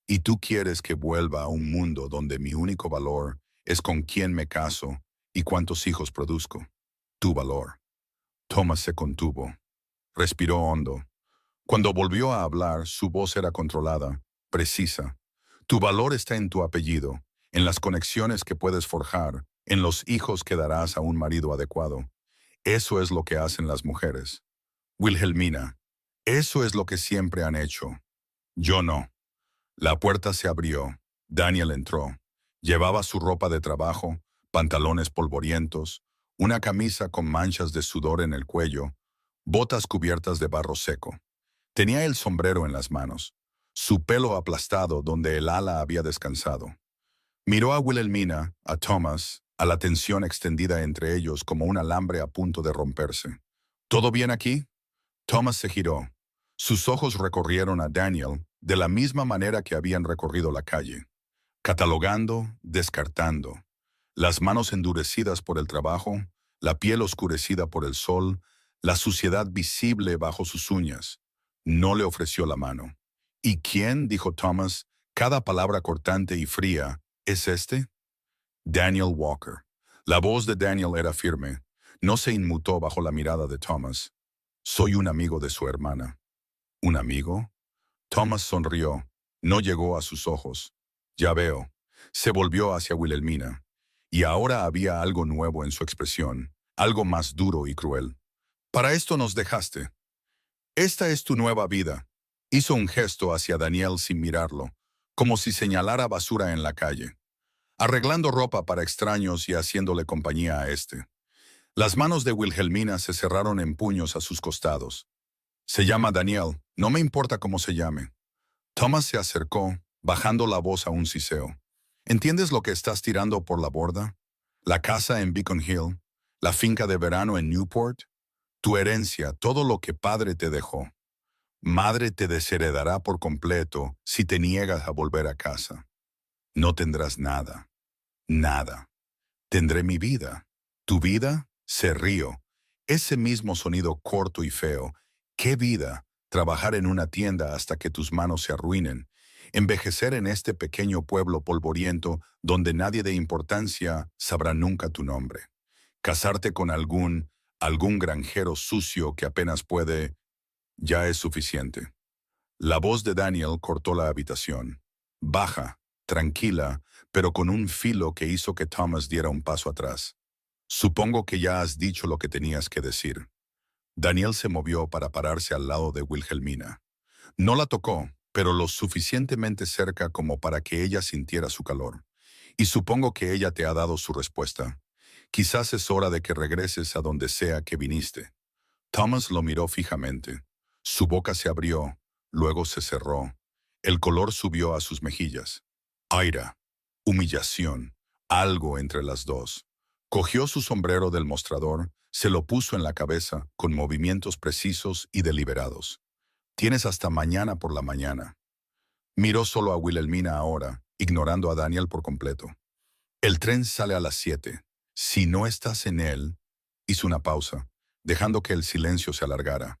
Y tú quieres que vuelva a un mundo donde mi único valor es con quién me caso y cuántos hijos produzco. Tu valor. Thomas se contuvo. Respiró hondo. Cuando volvió a hablar, su voz era controlada, precisa. Tu valor está en tu apellido, en las conexiones que puedes forjar, en los hijos que darás a un marido adecuado. Eso es lo que hacen las mujeres. Wilhelmina, eso es lo que siempre han hecho. Yo no. La puerta se abrió. Daniel entró. Llevaba su ropa de trabajo, pantalones polvorientos, una camisa con manchas de sudor en el cuello, botas cubiertas de barro seco. Tenía el sombrero en las manos, su pelo aplastado donde el ala había descansado. Miró a Wilhelmina, a Thomas, a la tensión extendida entre ellos como un alambre a punto de romperse. ¿Todo bien aquí? Thomas se giró. Sus ojos recorrieron a Daniel de la misma manera que habían recorrido la calle, catalogando, descartando. Las manos endurecidas por el trabajo, la piel oscurecida por el sol, la suciedad visible bajo sus uñas. No le ofreció la mano. ¿Y quién? Dijo Thomas, cada palabra cortante y fría. ¿Es este? Daniel Walker. La voz de Daniel era firme. No se inmutó bajo la mirada de Thomas. Soy un amigo de su hermana. ¿Un amigo? Thomas sonrió. No llegó a sus ojos. Ya veo. Se volvió hacia Wilhelmina. Y ahora había algo nuevo en su expresión, algo más duro y cruel. Para esto nos dejaste. Esta es tu nueva vida. Hizo un gesto hacia Daniel sin mirarlo, como si señalara basura en la calle. Arreglando ropa para extraños y haciéndole compañía a este. Las manos de Wilhelmina se cerraron en puños a sus costados. Se llama Daniel, no me importa cómo se llame. Thomas se acercó, bajando la voz a un siseo. ¿Entiendes lo que estás tirando por la borda? La casa en Beacon Hill, la finca de verano en Newport, tu herencia, todo lo que padre te dejó. Madre te desheredará por completo si te niegas a volver a casa. No tendrás nada, nada. Tendré mi vida. ¿Tu vida? Se río. Ese mismo sonido corto y feo. ¿Qué vida? Trabajar en una tienda hasta que tus manos se arruinen. Envejecer en este pequeño pueblo polvoriento donde nadie de importancia sabrá nunca tu nombre. Casarte con algún granjero sucio que apenas puede, ya es suficiente. La voz de Daniel cortó la habitación. Baja, tranquila, pero con un filo que hizo que Thomas diera un paso atrás. Supongo que ya has dicho lo que tenías que decir. Daniel se movió para pararse al lado de Wilhelmina. No la tocó, pero lo suficientemente cerca como para que ella sintiera su calor. Y supongo que ella te ha dado su respuesta. Quizás es hora de que regreses a donde sea que viniste. Thomas lo miró fijamente. Su boca se abrió, luego se cerró. El color subió a sus mejillas. Ira, humillación, algo entre las dos. Cogió su sombrero del mostrador, se lo puso en la cabeza con movimientos precisos y deliberados. Tienes hasta mañana por la mañana. Miró solo a Wilhelmina ahora, ignorando a Daniel por completo. El tren sale a las 7. Si no estás en él, hizo una pausa, dejando que el silencio se alargara.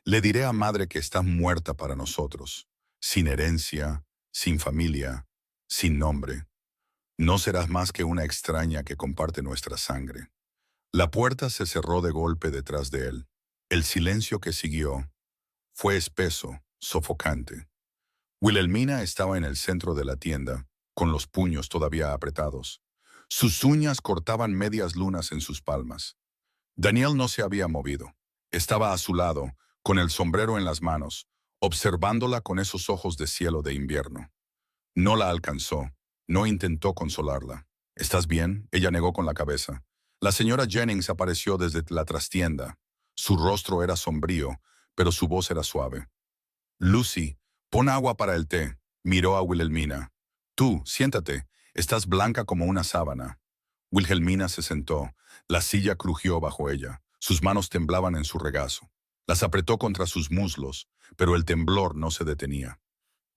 Le diré a madre que está muerta para nosotros, sin herencia, sin familia, sin nombre. No serás más que una extraña que comparte nuestra sangre. La puerta se cerró de golpe detrás de él. El silencio que siguió fue espeso, sofocante. Wilhelmina estaba en el centro de la tienda, con los puños todavía apretados. Sus uñas cortaban medias lunas en sus palmas. Daniel no se había movido. Estaba a su lado, con el sombrero en las manos, observándola con esos ojos de cielo de invierno. No la alcanzó, no intentó consolarla. ¿Estás bien? Ella negó con la cabeza. La señora Jennings apareció desde la trastienda. Su rostro era sombrío, pero su voz era suave. Lucy, pon agua para el té. Miró a Wilhelmina. Tú, siéntate. Estás blanca como una sábana. Wilhelmina se sentó. La silla crujió bajo ella. Sus manos temblaban en su regazo. Las apretó contra sus muslos, pero el temblor no se detenía.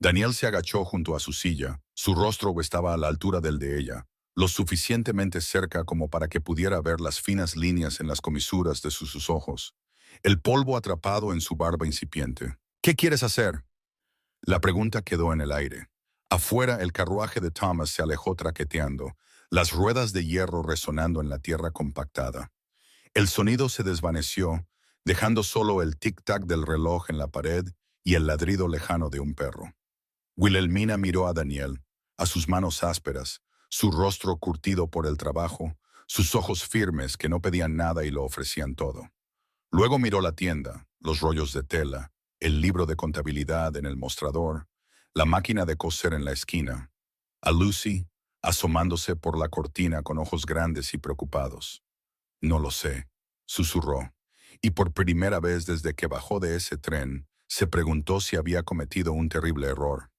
Daniel se agachó junto a su silla. Su rostro estaba a la altura del de ella, lo suficientemente cerca como para que pudiera ver las finas líneas en las comisuras de sus ojos, el polvo atrapado en su barba incipiente. ¿Qué quieres hacer? La pregunta quedó en el aire. Afuera, el carruaje de Thomas se alejó traqueteando, las ruedas de hierro resonando en la tierra compactada. El sonido se desvaneció, dejando solo el tic-tac del reloj en la pared y el ladrido lejano de un perro. Wilhelmina miró a Daniel, a sus manos ásperas, su rostro curtido por el trabajo, sus ojos firmes que no pedían nada y lo ofrecían todo. Luego miró la tienda, los rollos de tela, el libro de contabilidad en el mostrador, la máquina de coser en la esquina, a Lucy, asomándose por la cortina con ojos grandes y preocupados. No lo sé, susurró, y por primera vez desde que bajó de ese tren, se preguntó si había cometido un terrible error.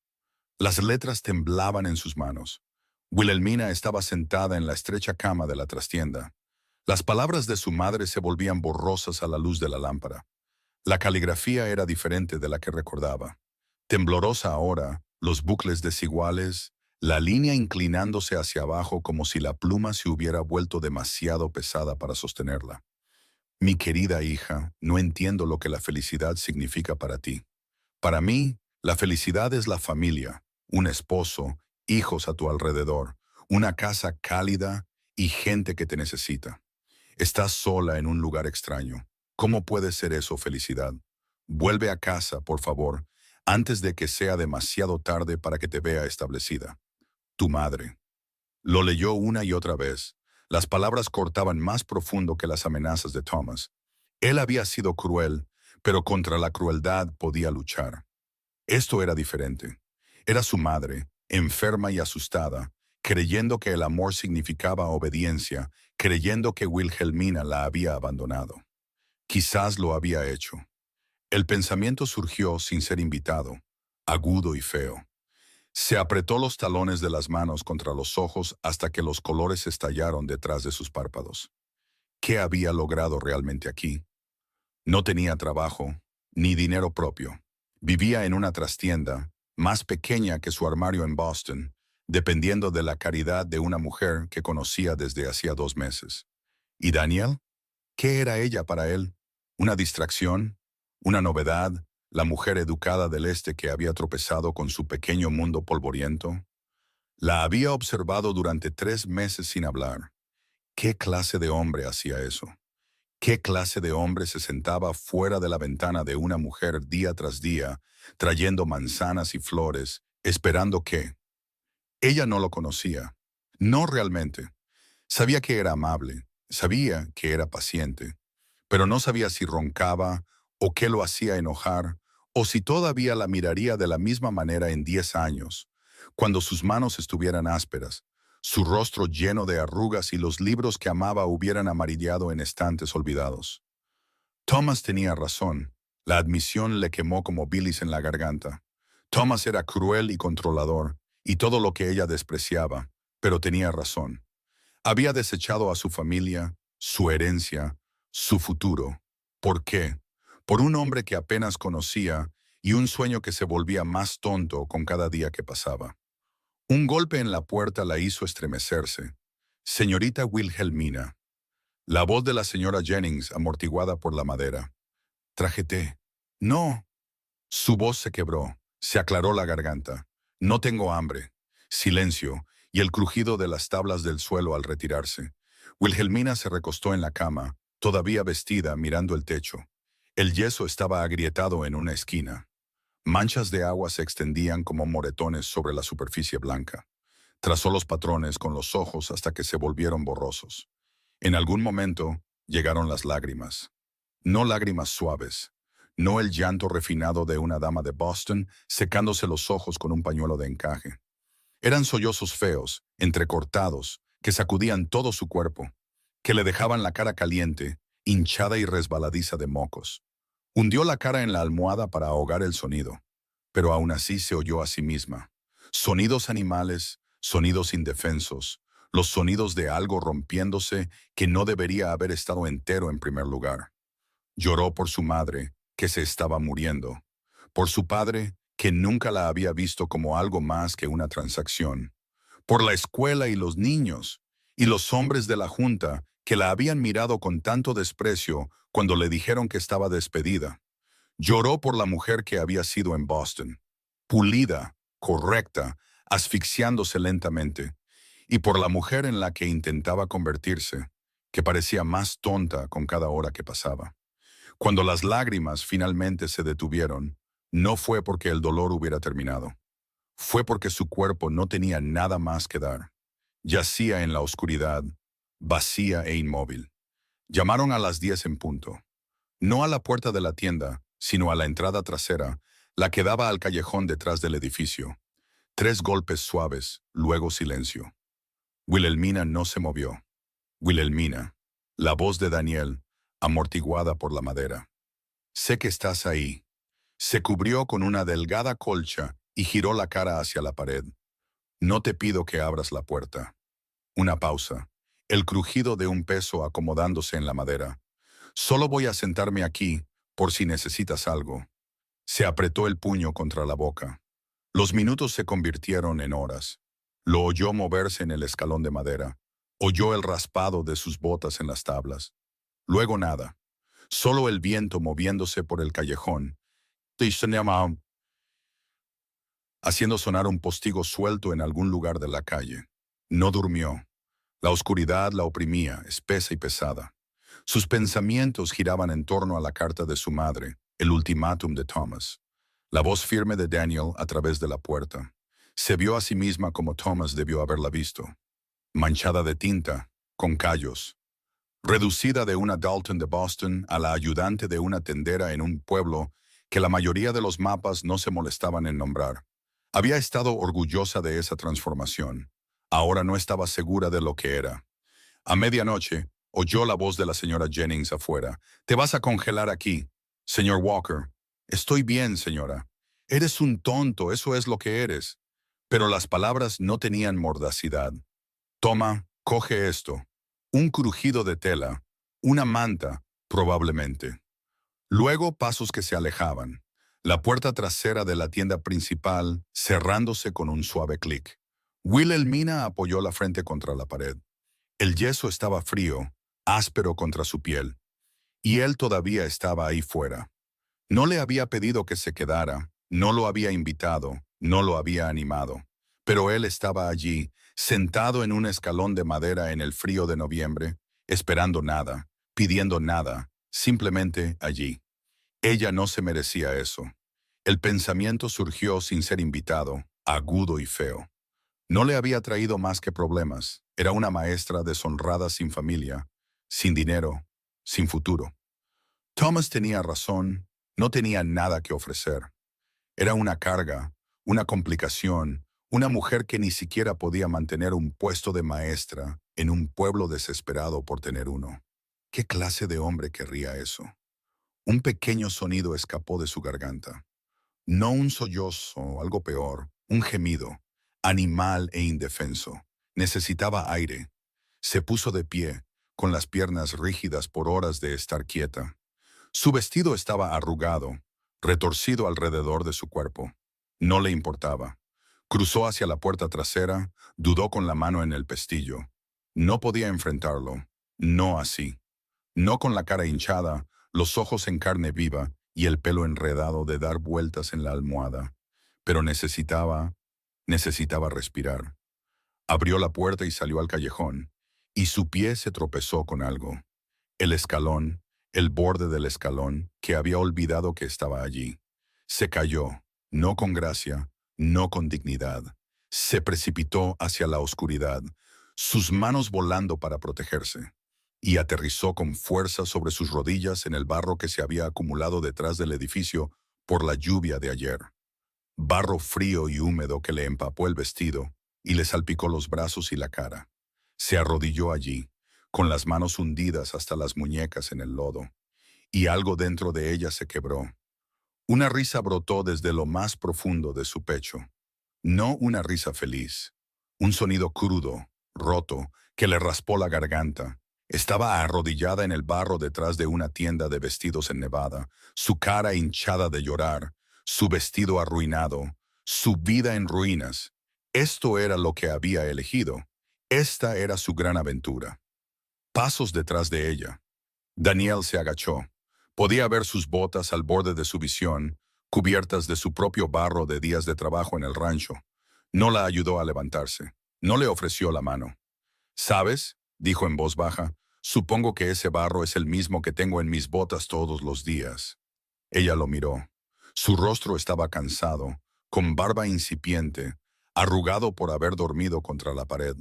Las letras temblaban en sus manos. Wilhelmina estaba sentada en la estrecha cama de la trastienda. Las palabras de su madre se volvían borrosas a la luz de la lámpara. La caligrafía era diferente de la que recordaba. Temblorosa ahora, los bucles desiguales, la línea inclinándose hacia abajo como si la pluma se hubiera vuelto demasiado pesada para sostenerla. Mi querida hija, no entiendo lo que la felicidad significa para ti. Para mí, la felicidad es la familia, un esposo, hijos a tu alrededor, una casa cálida y gente que te necesita. Estás sola en un lugar extraño. ¿Cómo puede ser eso felicidad? Vuelve a casa, por favor, antes de que sea demasiado tarde para que te vea establecida. Tu madre. Lo leyó una y otra vez. Las palabras cortaban más profundo que las amenazas de Thomas. Él había sido cruel, pero contra la crueldad podía luchar. Esto era diferente. Era su madre, enferma y asustada, creyendo que el amor significaba obediencia, creyendo que Wilhelmina la había abandonado. Quizás lo había hecho. El pensamiento surgió sin ser invitado, agudo y feo. Se apretó los talones de las manos contra los ojos hasta que los colores estallaron detrás de sus párpados. ¿Qué había logrado realmente aquí? No tenía trabajo, ni dinero propio. Vivía en una trastienda, más pequeña que su armario en Boston, dependiendo de la caridad de una mujer que conocía desde hacía 2 meses. ¿Y Daniel? ¿Qué era ella para él? ¿Una distracción? ¿Una novedad? ¿La mujer educada del este que había tropezado con su pequeño mundo polvoriento? La había observado durante 3 meses sin hablar. ¿Qué clase de hombre hacía eso? ¿Qué clase de hombre se sentaba fuera de la ventana de una mujer día tras día, trayendo manzanas y flores, esperando que? Ella no lo conocía. No realmente. Sabía que era amable, sabía que era paciente, pero no sabía si roncaba o qué lo hacía enojar, o si todavía la miraría de la misma manera en 10 años, cuando sus manos estuvieran ásperas, su rostro lleno de arrugas y los libros que amaba hubieran amarillado en estantes olvidados. Thomas tenía razón. La admisión le quemó como bilis en la garganta. Thomas era cruel y controlador, y todo lo que ella despreciaba, pero tenía razón. Había desechado a su familia, su herencia, su futuro. ¿Por qué? Por un hombre que apenas conocía y un sueño que se volvía más tonto con cada día que pasaba. Un golpe en la puerta la hizo estremecerse. Señorita Wilhelmina. La voz de la señora Jennings amortiguada por la madera. Traje té. No. Su voz se quebró, se aclaró la garganta. No tengo hambre. Silencio, y el crujido de las tablas del suelo al retirarse. Wilhelmina se recostó en la cama, todavía vestida, mirando el techo. El yeso estaba agrietado en una esquina. Manchas de agua se extendían como moretones sobre la superficie blanca. Trazó los patrones con los ojos hasta que se volvieron borrosos. En algún momento llegaron las lágrimas. No lágrimas suaves, no el llanto refinado de una dama de Boston secándose los ojos con un pañuelo de encaje. Eran sollozos feos, entrecortados, que sacudían todo su cuerpo, que le dejaban la cara caliente, hinchada y resbaladiza de mocos. Hundió la cara en la almohada para ahogar el sonido, pero aún así se oyó a sí misma. Sonidos animales, sonidos indefensos, los sonidos de algo rompiéndose que no debería haber estado entero en primer lugar. Lloró por su madre, que se estaba muriendo, por su padre, que nunca la había visto como algo más que una transacción, por la escuela y los niños, y los hombres de la junta que la habían mirado con tanto desprecio cuando le dijeron que estaba despedida. Lloró por la mujer que había sido en Boston, pulida, correcta, asfixiándose lentamente, y por la mujer en la que intentaba convertirse, que parecía más tonta con cada hora que pasaba. Cuando las lágrimas finalmente se detuvieron, no fue porque el dolor hubiera terminado. Fue porque su cuerpo no tenía nada más que dar. Yacía en la oscuridad, vacía e inmóvil. Llamaron a las 10 en punto. No a la puerta de la tienda, sino a la entrada trasera, la que daba al callejón detrás del edificio. 3 golpes suaves, luego silencio. Wilhelmina no se movió. Wilhelmina, la voz de Daniel, amortiguada por la madera. Sé que estás ahí. Se cubrió con una delgada colcha y giró la cara hacia la pared. No te pido que abras la puerta. Una pausa. El crujido de un peso acomodándose en la madera. Solo voy a sentarme aquí, por si necesitas algo. Se apretó el puño contra la boca. Los minutos se convirtieron en horas. Lo oyó moverse en el escalón de madera. Oyó el raspado de sus botas en las tablas. Luego nada. Solo el viento moviéndose por el callejón, haciendo sonar un postigo suelto en algún lugar de la calle. No durmió. La oscuridad la oprimía, espesa y pesada. Sus pensamientos giraban en torno a la carta de su madre, el ultimátum de Thomas. La voz firme de Daniel a través de la puerta. Se vio a sí misma como Thomas debió haberla visto. Manchada de tinta, con callos. Reducida de una Dalton de Boston a la ayudante de una tendera en un pueblo que la mayoría de los mapas no se molestaban en nombrar. Había estado orgullosa de esa transformación. Ahora no estaba segura de lo que era. A medianoche, oyó la voz de la señora Jennings afuera. «Te vas a congelar aquí, señor Walker». «Estoy bien, señora». «Eres un tonto, eso es lo que eres». Pero las palabras no tenían mordacidad. «Toma, coge esto». Un crujido de tela, Una manta, probablemente. Luego pasos que se alejaban. La puerta trasera de la tienda principal cerrándose con un suave clic. Wilhelmina apoyó la frente contra la pared. El yeso estaba frío, áspero contra su piel, y él todavía estaba ahí fuera. No le había pedido que se quedara, no lo había invitado, no lo había animado. Pero él estaba allí, sentado en un escalón de madera en el frío de noviembre, esperando nada, pidiendo nada, simplemente allí. Ella no se merecía eso. El pensamiento surgió sin ser invitado, agudo y feo. No le había traído más que problemas. Era una maestra deshonrada sin familia, sin dinero, sin futuro. Thomas tenía razón, no tenía nada que ofrecer. Era una carga, una complicación, una mujer que ni siquiera podía mantener un puesto de maestra en un pueblo desesperado por tener uno. ¿Qué clase de hombre querría eso? Un pequeño sonido escapó de su garganta. No un sollozo o algo peor, un gemido, animal e indefenso. Necesitaba aire. Se puso de pie, con las piernas rígidas por horas de estar quieta. Su vestido estaba arrugado, retorcido alrededor de su cuerpo. No le importaba. Cruzó hacia la puerta trasera, dudó con la mano en el pestillo. No podía enfrentarlo. No así. No con la cara hinchada, los ojos en carne viva y el pelo enredado de dar vueltas en la almohada. Pero necesitaba respirar. Abrió la puerta y salió al callejón, y su pie se tropezó con algo. El escalón, el borde del escalón, que había olvidado que estaba allí. Se cayó, no con gracia, no con dignidad. Se precipitó hacia la oscuridad, sus manos volando para protegerse, y aterrizó con fuerza sobre sus rodillas en el barro que se había acumulado detrás del edificio por la lluvia de ayer. Barro frío y húmedo que le empapó el vestido y le salpicó los brazos y la cara. Se arrodilló allí, con las manos hundidas hasta las muñecas en el lodo, y algo dentro de ella se quebró. Una risa brotó desde lo más profundo de su pecho. No una risa feliz. Un sonido crudo, roto, que le raspó la garganta. Estaba arrodillada en el barro detrás de una tienda de vestidos en Nevada, su cara hinchada de llorar, su vestido arruinado, su vida en ruinas. Esto era lo que había elegido. Esta era su gran aventura. Pasos detrás de ella. Daniel se agachó. Podía ver sus botas al borde de su visión, cubiertas de su propio barro de días de trabajo en el rancho. No la ayudó a levantarse. No le ofreció la mano. ¿Sabes?, dijo en voz baja, supongo que ese barro es el mismo que tengo en mis botas todos los días. Ella lo miró. Su rostro estaba cansado, con barba incipiente, arrugado por haber dormido contra la pared.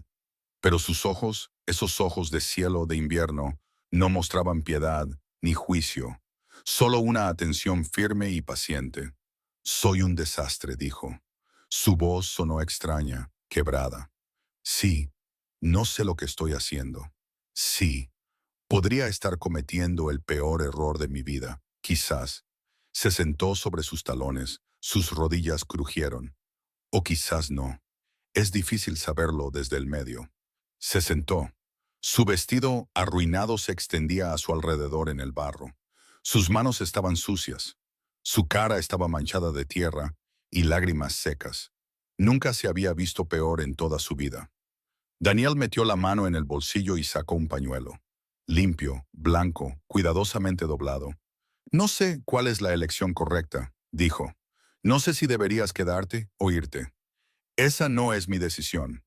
Pero sus ojos, esos ojos de cielo de invierno, no mostraban piedad ni juicio, solo una atención firme y paciente. Soy un desastre, dijo. Su voz sonó extraña, quebrada. Sí, no sé lo que estoy haciendo. Sí, podría estar cometiendo el peor error de mi vida, quizás. Se sentó sobre sus talones, sus rodillas crujieron. O quizás no. Es difícil saberlo desde el medio. Se sentó. Su vestido arruinado se extendía a su alrededor en el barro. Sus manos estaban sucias. Su cara estaba manchada de tierra y lágrimas secas. Nunca se había visto peor en toda su vida. Daniel metió la mano en el bolsillo y sacó un pañuelo. Limpio, blanco, cuidadosamente doblado. No sé cuál es la elección correcta, dijo. No sé si deberías quedarte o irte. Esa no es mi decisión.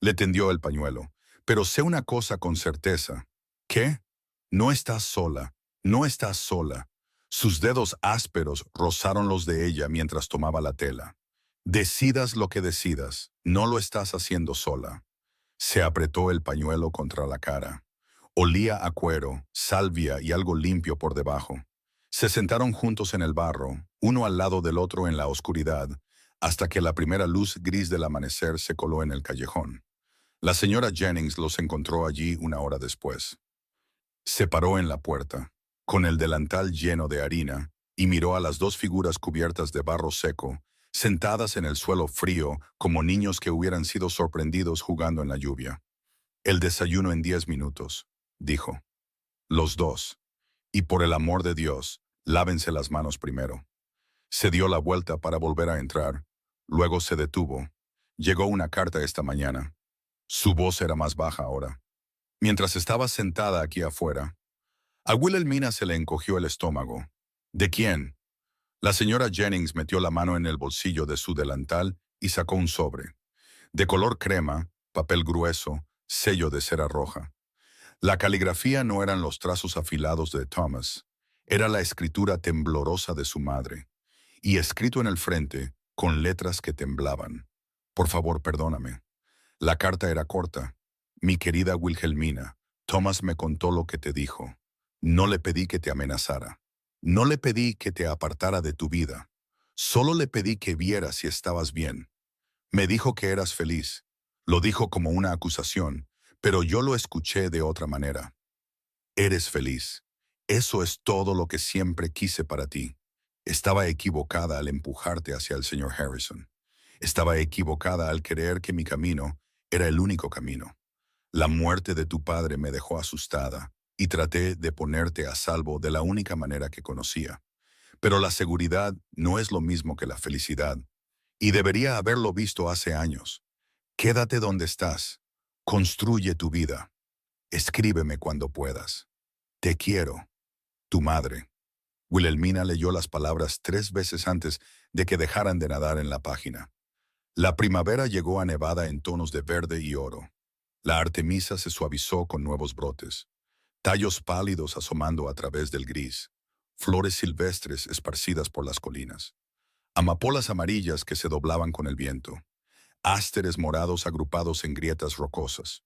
Le tendió el pañuelo. Pero sé una cosa con certeza. ¿Qué? No estás sola. No estás sola. Sus dedos ásperos rozaron los de ella mientras tomaba la tela. Decidas lo que decidas, no lo estás haciendo sola. Se apretó el pañuelo contra la cara. Olía a cuero, salvia y algo limpio por debajo. Se sentaron juntos en el barro, uno al lado del otro en la oscuridad, hasta que la primera luz gris del amanecer se coló en el callejón. La señora Jennings los encontró allí una hora después. Se paró en la puerta, con el delantal lleno de harina, y miró a las dos figuras cubiertas de barro seco, sentadas en el suelo frío como niños que hubieran sido sorprendidos jugando en la lluvia. El desayuno en 10 minutos, dijo. Los dos. Y por el amor de Dios, lávense las manos primero. Se dio la vuelta para volver a entrar. Luego se detuvo. Llegó una carta esta mañana. Su voz era más baja ahora. Mientras estaba sentada aquí afuera, a Wilhelmina se le encogió el estómago. ¿De quién? La señora Jennings metió la mano en el bolsillo de su delantal y sacó un sobre. De color crema, papel grueso, sello de cera roja. La caligrafía no eran los trazos afilados de Thomas, era la escritura temblorosa de su madre, y escrito en el frente, con letras que temblaban. Por favor, perdóname. La carta era corta. Mi querida Wilhelmina, Thomas me contó lo que te dijo. No le pedí que te amenazara. No le pedí que te apartara de tu vida. Solo le pedí que viera si estabas bien. Me dijo que eras feliz. Lo dijo como una acusación, pero yo lo escuché de otra manera. Eres feliz. Eso es todo lo que siempre quise para ti. Estaba equivocada al empujarte hacia el señor Harrison. Estaba equivocada al creer que mi camino era el único camino. La muerte de tu padre me dejó asustada y traté de ponerte a salvo de la única manera que conocía. Pero la seguridad no es lo mismo que la felicidad, y debería haberlo visto hace años. Quédate donde estás. Construye tu vida. Escríbeme cuando puedas. Te quiero. Tu madre. Wilhelmina leyó las palabras 3 veces antes de que dejaran de nadar en la página. La primavera llegó a Nevada en tonos de verde y oro. La artemisa se suavizó con nuevos brotes, tallos pálidos asomando a través del gris, flores silvestres esparcidas por las colinas, amapolas amarillas que se doblaban con el viento, ásteres morados agrupados en grietas rocosas,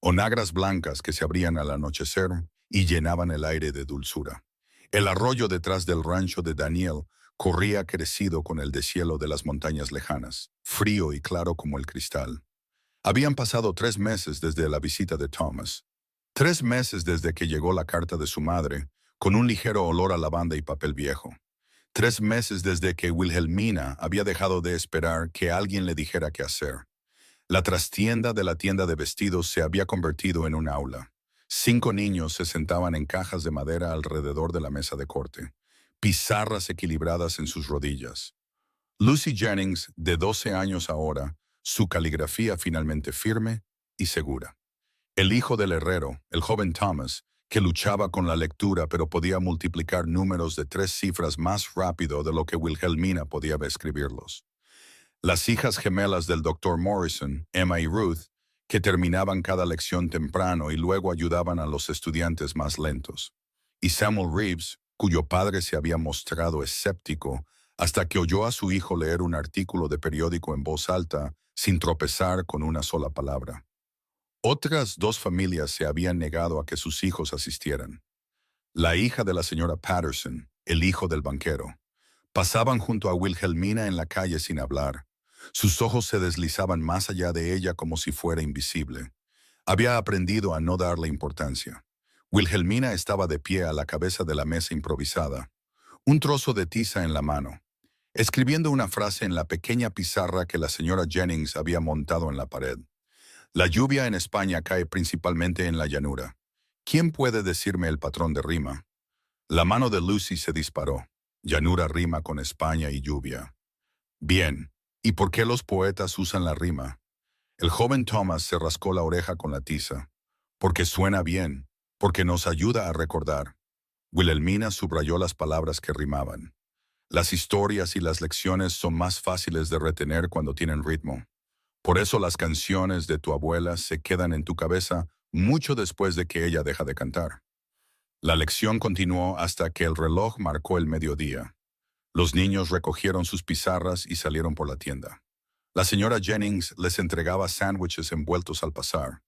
onagras blancas que se abrían al anochecer y llenaban el aire de dulzura. El arroyo detrás del rancho de Daniel corría crecido con el deshielo de las montañas lejanas, frío y claro como el cristal. Habían pasado 3 meses desde la visita de Thomas. 3 meses desde que llegó la carta de su madre, con un ligero olor a lavanda y papel viejo. 3 meses desde que Wilhelmina había dejado de esperar que alguien le dijera qué hacer. La trastienda de la tienda de vestidos se había convertido en un aula. 5 niños se sentaban en cajas de madera alrededor de la mesa de corte, pizarras equilibradas en sus rodillas. Lucy Jennings, de 12 años ahora, su caligrafía finalmente firme y segura. El hijo del herrero, el joven Thomas, que luchaba con la lectura pero podía multiplicar números de 3 cifras más rápido de lo que Wilhelmina podía escribirlos. Las hijas gemelas del Dr. Morrison, Emma y Ruth, que terminaban cada lección temprano y luego ayudaban a los estudiantes más lentos. Y Samuel Reeves, cuyo padre se había mostrado escéptico hasta que oyó a su hijo leer un artículo de periódico en voz alta sin tropezar con una sola palabra. Otras 2 familias se habían negado a que sus hijos asistieran. La hija de la señora Patterson, el hijo del banquero. Pasaban junto a Wilhelmina en la calle sin hablar. Sus ojos se deslizaban más allá de ella como si fuera invisible. Había aprendido a no darle importancia. Wilhelmina estaba de pie a la cabeza de la mesa improvisada, un trozo de tiza en la mano, escribiendo una frase en la pequeña pizarra que la señora Jennings había montado en la pared. La lluvia en España cae principalmente en la llanura. ¿Quién puede decirme el patrón de rima? La mano de Lucy se disparó. Llanura rima con España y lluvia. Bien, ¿y por qué los poetas usan la rima? El joven Thomas se rascó la oreja con la tiza. Porque suena bien, porque nos ayuda a recordar. Wilhelmina subrayó las palabras que rimaban. Las historias y las lecciones son más fáciles de retener cuando tienen ritmo. Por eso las canciones de tu abuela se quedan en tu cabeza mucho después de que ella deja de cantar. La lección continuó hasta que el reloj marcó el mediodía. Los niños recogieron sus pizarras y salieron por la tienda. La señora Jennings les entregaba sándwiches envueltos al pasar.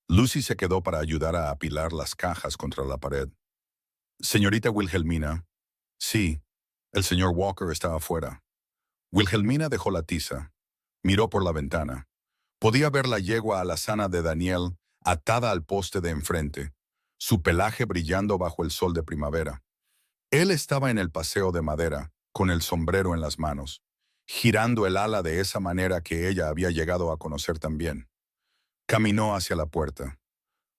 Lucy se quedó para ayudar a apilar las cajas contra la pared. Señorita Wilhelmina. Sí, el señor Walker está afuera. Wilhelmina dejó la tiza. Miró por la ventana. Podía ver la yegua alazana de Daniel atada al poste de enfrente, su pelaje brillando bajo el sol de primavera. Él estaba en el paseo de madera, con el sombrero en las manos, girando el ala de esa manera que ella había llegado a conocer también. Caminó hacia la puerta.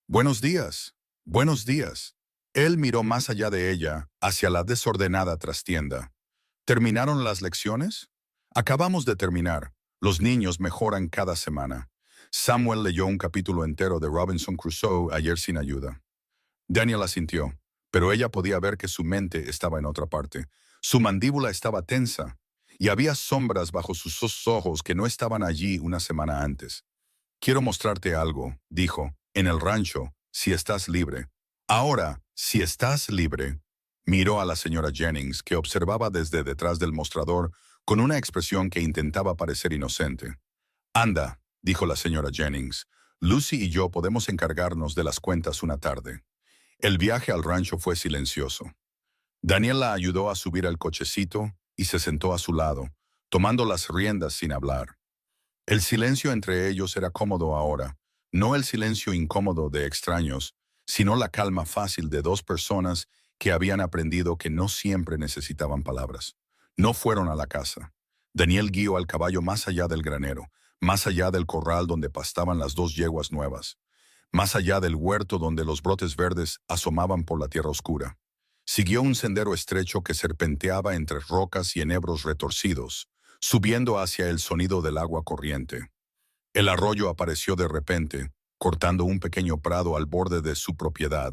«Buenos días, buenos días». Él miró más allá de ella, hacia la desordenada trastienda. ¿Terminaron las lecciones? Acabamos de terminar. Los niños mejoran cada semana. Samuel leyó un capítulo entero de Robinson Crusoe ayer sin ayuda. Daniel asintió, pero ella podía ver que su mente estaba en otra parte. Su mandíbula estaba tensa, y había sombras bajo sus dos ojos que no estaban allí una semana antes. Quiero mostrarte algo, dijo, en el rancho, si estás libre. Ahora, si estás libre. Miró a la señora Jennings, que observaba desde detrás del mostrador con una expresión que intentaba parecer inocente. Anda, dijo la señora Jennings, Lucy y yo podemos encargarnos de las cuentas una tarde. El viaje al rancho fue silencioso. Daniel la ayudó a subir al cochecito y se sentó a su lado, tomando las riendas sin hablar. El silencio entre ellos era cómodo ahora, no el silencio incómodo de extraños, sino la calma fácil de dos personas que habían aprendido que no siempre necesitaban palabras. No fueron a la casa. Daniel guió al caballo más allá del granero, más allá del corral donde pastaban las dos yeguas nuevas, más allá del huerto donde los brotes verdes asomaban por la tierra oscura. Siguió un sendero estrecho que serpenteaba entre rocas y enebros retorcidos, subiendo hacia el sonido del agua corriente. El arroyo apareció de repente, cortando un pequeño prado al borde de su propiedad.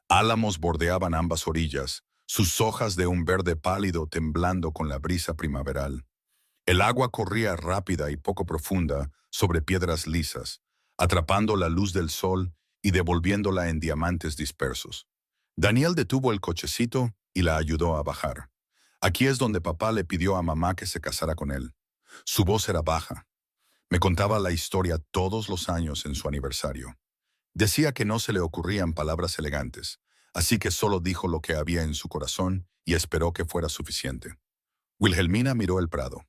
Álamos bordeaban ambas orillas, sus hojas de un verde pálido temblando con la brisa primaveral. El agua corría rápida y poco profunda sobre piedras lisas, atrapando la luz del sol y devolviéndola en diamantes dispersos. Daniel detuvo el cochecito y la ayudó a bajar. Aquí es donde papá le pidió a mamá que se casara con él. Su voz era baja. Me contaba la historia todos los años en su aniversario. Decía que no se le ocurrían palabras elegantes, así que solo dijo lo que había en su corazón y esperó que fuera suficiente. Wilhelmina miró el prado.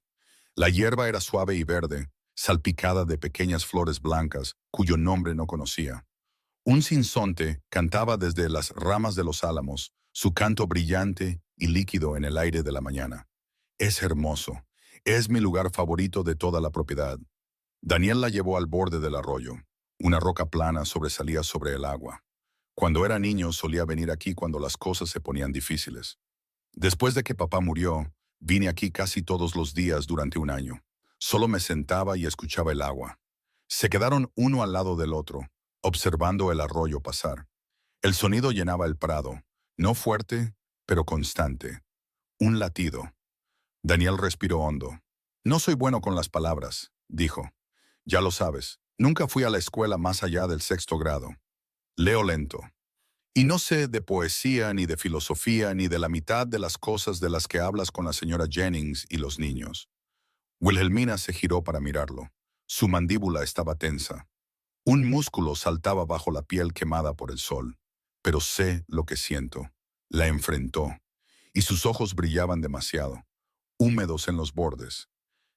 La hierba era suave y verde, salpicada de pequeñas flores blancas, cuyo nombre no conocía. Un sinsonte cantaba desde las ramas de los álamos, su canto brillante y líquido en el aire de la mañana. Es hermoso. Es mi lugar favorito de toda la propiedad. Daniel la llevó al borde del arroyo. Una roca plana sobresalía sobre el agua. Cuando era niño solía venir aquí cuando las cosas se ponían difíciles. Después de que papá murió, vine aquí casi todos los días durante un año. Solo me sentaba y escuchaba el agua. Se quedaron uno al lado del otro, observando el arroyo pasar. El sonido llenaba el prado, no fuerte, pero constante. Un latido. Daniel respiró hondo. No soy bueno con las palabras, dijo. Ya lo sabes, nunca fui a la escuela más allá del sexto grado. Leo lento. Y no sé de poesía, ni de filosofía, ni de la mitad de las cosas de las que hablas con la señora Jennings y los niños. Wilhelmina se giró para mirarlo. Su mandíbula estaba tensa. Un músculo saltaba bajo la piel quemada por el sol. Pero sé lo que siento. La enfrentó. Y sus ojos brillaban demasiado, húmedos en los bordes.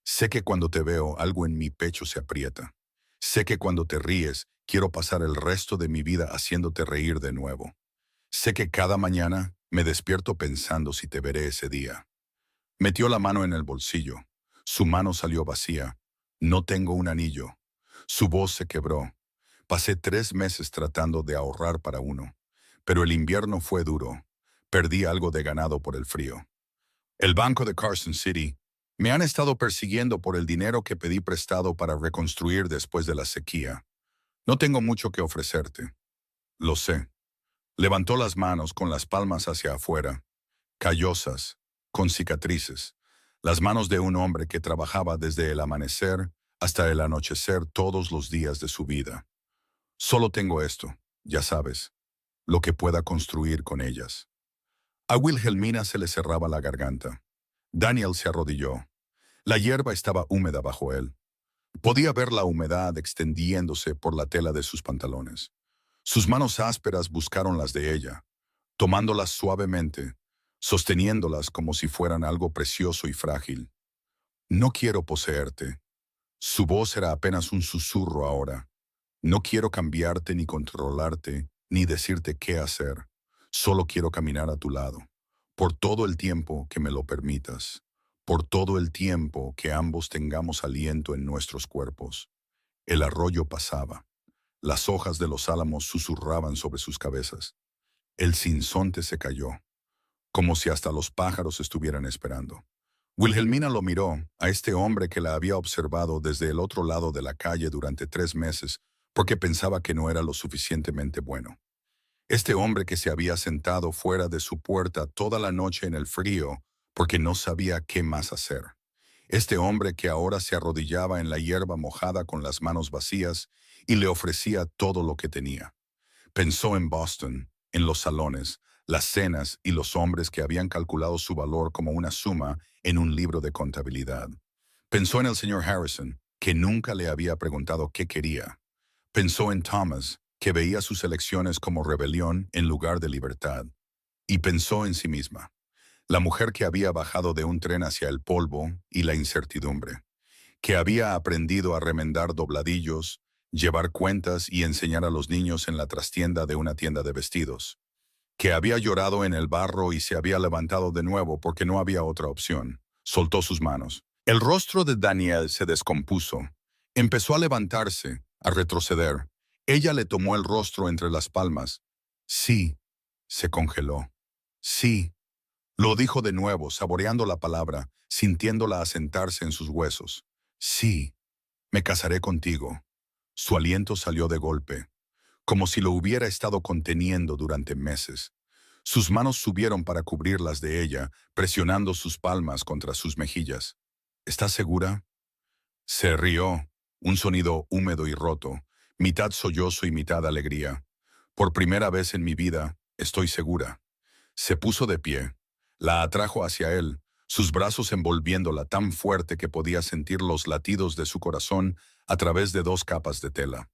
Sé que cuando te veo, algo en mi pecho se aprieta. Sé que cuando te ríes, quiero pasar el resto de mi vida haciéndote reír de nuevo. Sé que cada mañana me despierto pensando si te veré ese día. Metió la mano en el bolsillo. Su mano salió vacía. No tengo un anillo. Su voz se quebró. Pasé 3 meses tratando de ahorrar para uno. Pero el invierno fue duro. Perdí algo de ganado por el frío. El banco de Carson City me han estado persiguiendo por el dinero que pedí prestado para reconstruir después de la sequía. No tengo mucho que ofrecerte. Lo sé. Levantó las manos con las palmas hacia afuera, callosas, con cicatrices, las manos de un hombre que trabajaba desde el amanecer hasta el anochecer todos los días de su vida. Solo tengo esto, ya sabes, lo que pueda construir con ellas. A Wilhelmina se le cerraba la garganta. Daniel se arrodilló. La hierba estaba húmeda bajo él. Podía ver la humedad extendiéndose por la tela de sus pantalones. Sus manos ásperas buscaron las de ella, tomándolas suavemente, sosteniéndolas como si fueran algo precioso y frágil. No quiero poseerte. Su voz era apenas un susurro ahora. No quiero cambiarte ni controlarte, ni decirte qué hacer. Solo quiero caminar a tu lado, por todo el tiempo que me lo permitas, por todo el tiempo que ambos tengamos aliento en nuestros cuerpos. El arroyo pasaba. Las hojas de los álamos susurraban sobre sus cabezas. El sinsonte se cayó, como si hasta los pájaros estuvieran esperando. Wilhelmina lo miró, a este hombre que la había observado desde el otro lado de la calle durante 3 meses, porque pensaba que no era lo suficientemente bueno. Este hombre que se había sentado fuera de su puerta toda la noche en el frío, porque no sabía qué más hacer. Este hombre que ahora se arrodillaba en la hierba mojada con las manos vacías y le ofrecía todo lo que tenía. Pensó en Boston, en los salones, las cenas y los hombres que habían calculado su valor como una suma en un libro de contabilidad. Pensó en el señor Harrison, que nunca le había preguntado qué quería. Pensó en Thomas, que veía sus elecciones como rebelión en lugar de libertad. Y pensó en sí misma, la mujer que había bajado de un tren hacia el polvo y la incertidumbre, que había aprendido a remendar dobladillos, llevar cuentas y enseñar a los niños en la trastienda de una tienda de vestidos, que había llorado en el barro y se había levantado de nuevo porque no había otra opción. Soltó sus manos. El rostro de Daniel se descompuso. Empezó a levantarse, a retroceder. Ella le tomó el rostro entre las palmas. Sí, se congeló. Sí, lo dijo de nuevo, saboreando la palabra, sintiéndola asentarse en sus huesos. Sí, me casaré contigo. Su aliento salió de golpe, como si lo hubiera estado conteniendo durante meses. Sus manos subieron para cubrirlas de ella, presionando sus palmas contra sus mejillas. ¿Estás segura? Se rió, un sonido húmedo y roto, mitad sollozo y mitad alegría. Por primera vez en mi vida, estoy segura. Se puso de pie. La atrajo hacia él, sus brazos envolviéndola tan fuerte que podía sentir los latidos de su corazón a través de 2 capas de tela.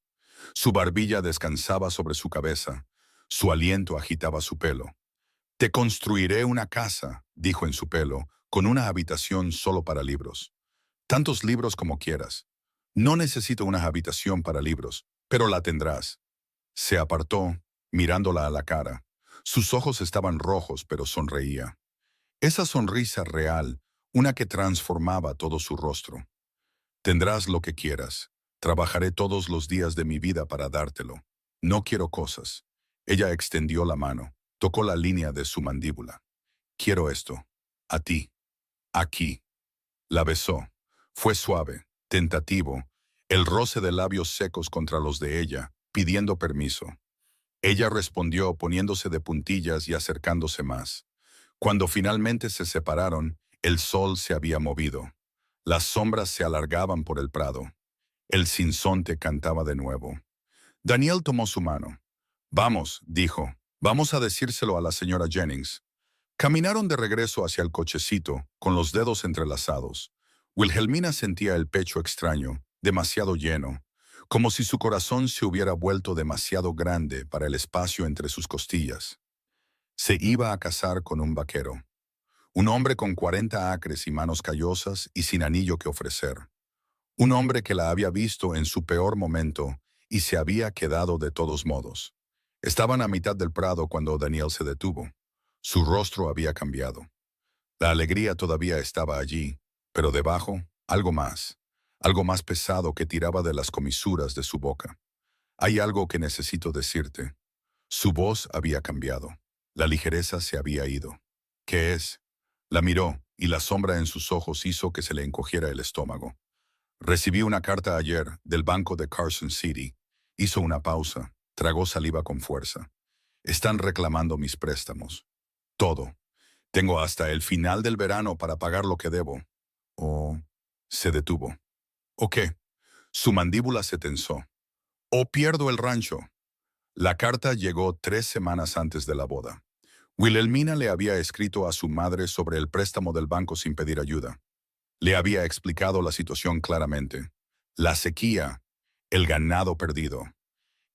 Su barbilla descansaba sobre su cabeza. Su aliento agitaba su pelo. Te construiré una casa, dijo en su pelo, con una habitación solo para libros. Tantos libros como quieras. No necesito una habitación para libros, pero la tendrás. Se apartó, mirándola a la cara. Sus ojos estaban rojos, pero sonreía. Esa sonrisa real, una que transformaba todo su rostro. Tendrás lo que quieras. Trabajaré todos los días de mi vida para dártelo. No quiero cosas. Ella extendió la mano, tocó la línea de su mandíbula. Quiero esto. A ti. Aquí. La besó. Fue suave, tentativo, el roce de labios secos contra los de ella, pidiendo permiso. Ella respondió poniéndose de puntillas y acercándose más. Cuando finalmente se separaron, el sol se había movido. Las sombras se alargaban por el prado. El sinsonte cantaba de nuevo. Daniel tomó su mano. Vamos, dijo, vamos a decírselo a la señora Jennings. Caminaron de regreso hacia el cochecito, con los dedos entrelazados. Wilhelmina sentía el pecho extraño, demasiado lleno, como si su corazón se hubiera vuelto demasiado grande para el espacio entre sus costillas. Se iba a casar con un vaquero. Un hombre con 40 acres y manos callosas y sin anillo que ofrecer. Un hombre que la había visto en su peor momento y se había quedado de todos modos. Estaban a mitad del prado cuando Daniel se detuvo. Su rostro había cambiado. La alegría todavía estaba allí, pero debajo, algo más pesado que tiraba de las comisuras de su boca. Hay algo que necesito decirte. Su voz había cambiado. La ligereza se había ido. ¿Qué es? La miró, y la sombra en sus ojos hizo que se le encogiera el estómago. Recibí una carta ayer del banco de Carson City. Hizo una pausa, tragó saliva con fuerza. Están reclamando mis préstamos. Todo. Tengo hasta el final del verano para pagar lo que debo. Oh, se detuvo. ¿O qué? Su mandíbula se tensó. O pierdo el rancho. La carta llegó 3 semanas antes de la boda. Wilhelmina le había escrito a su madre sobre el préstamo del banco sin pedir ayuda. Le había explicado la situación claramente. La sequía, el ganado perdido,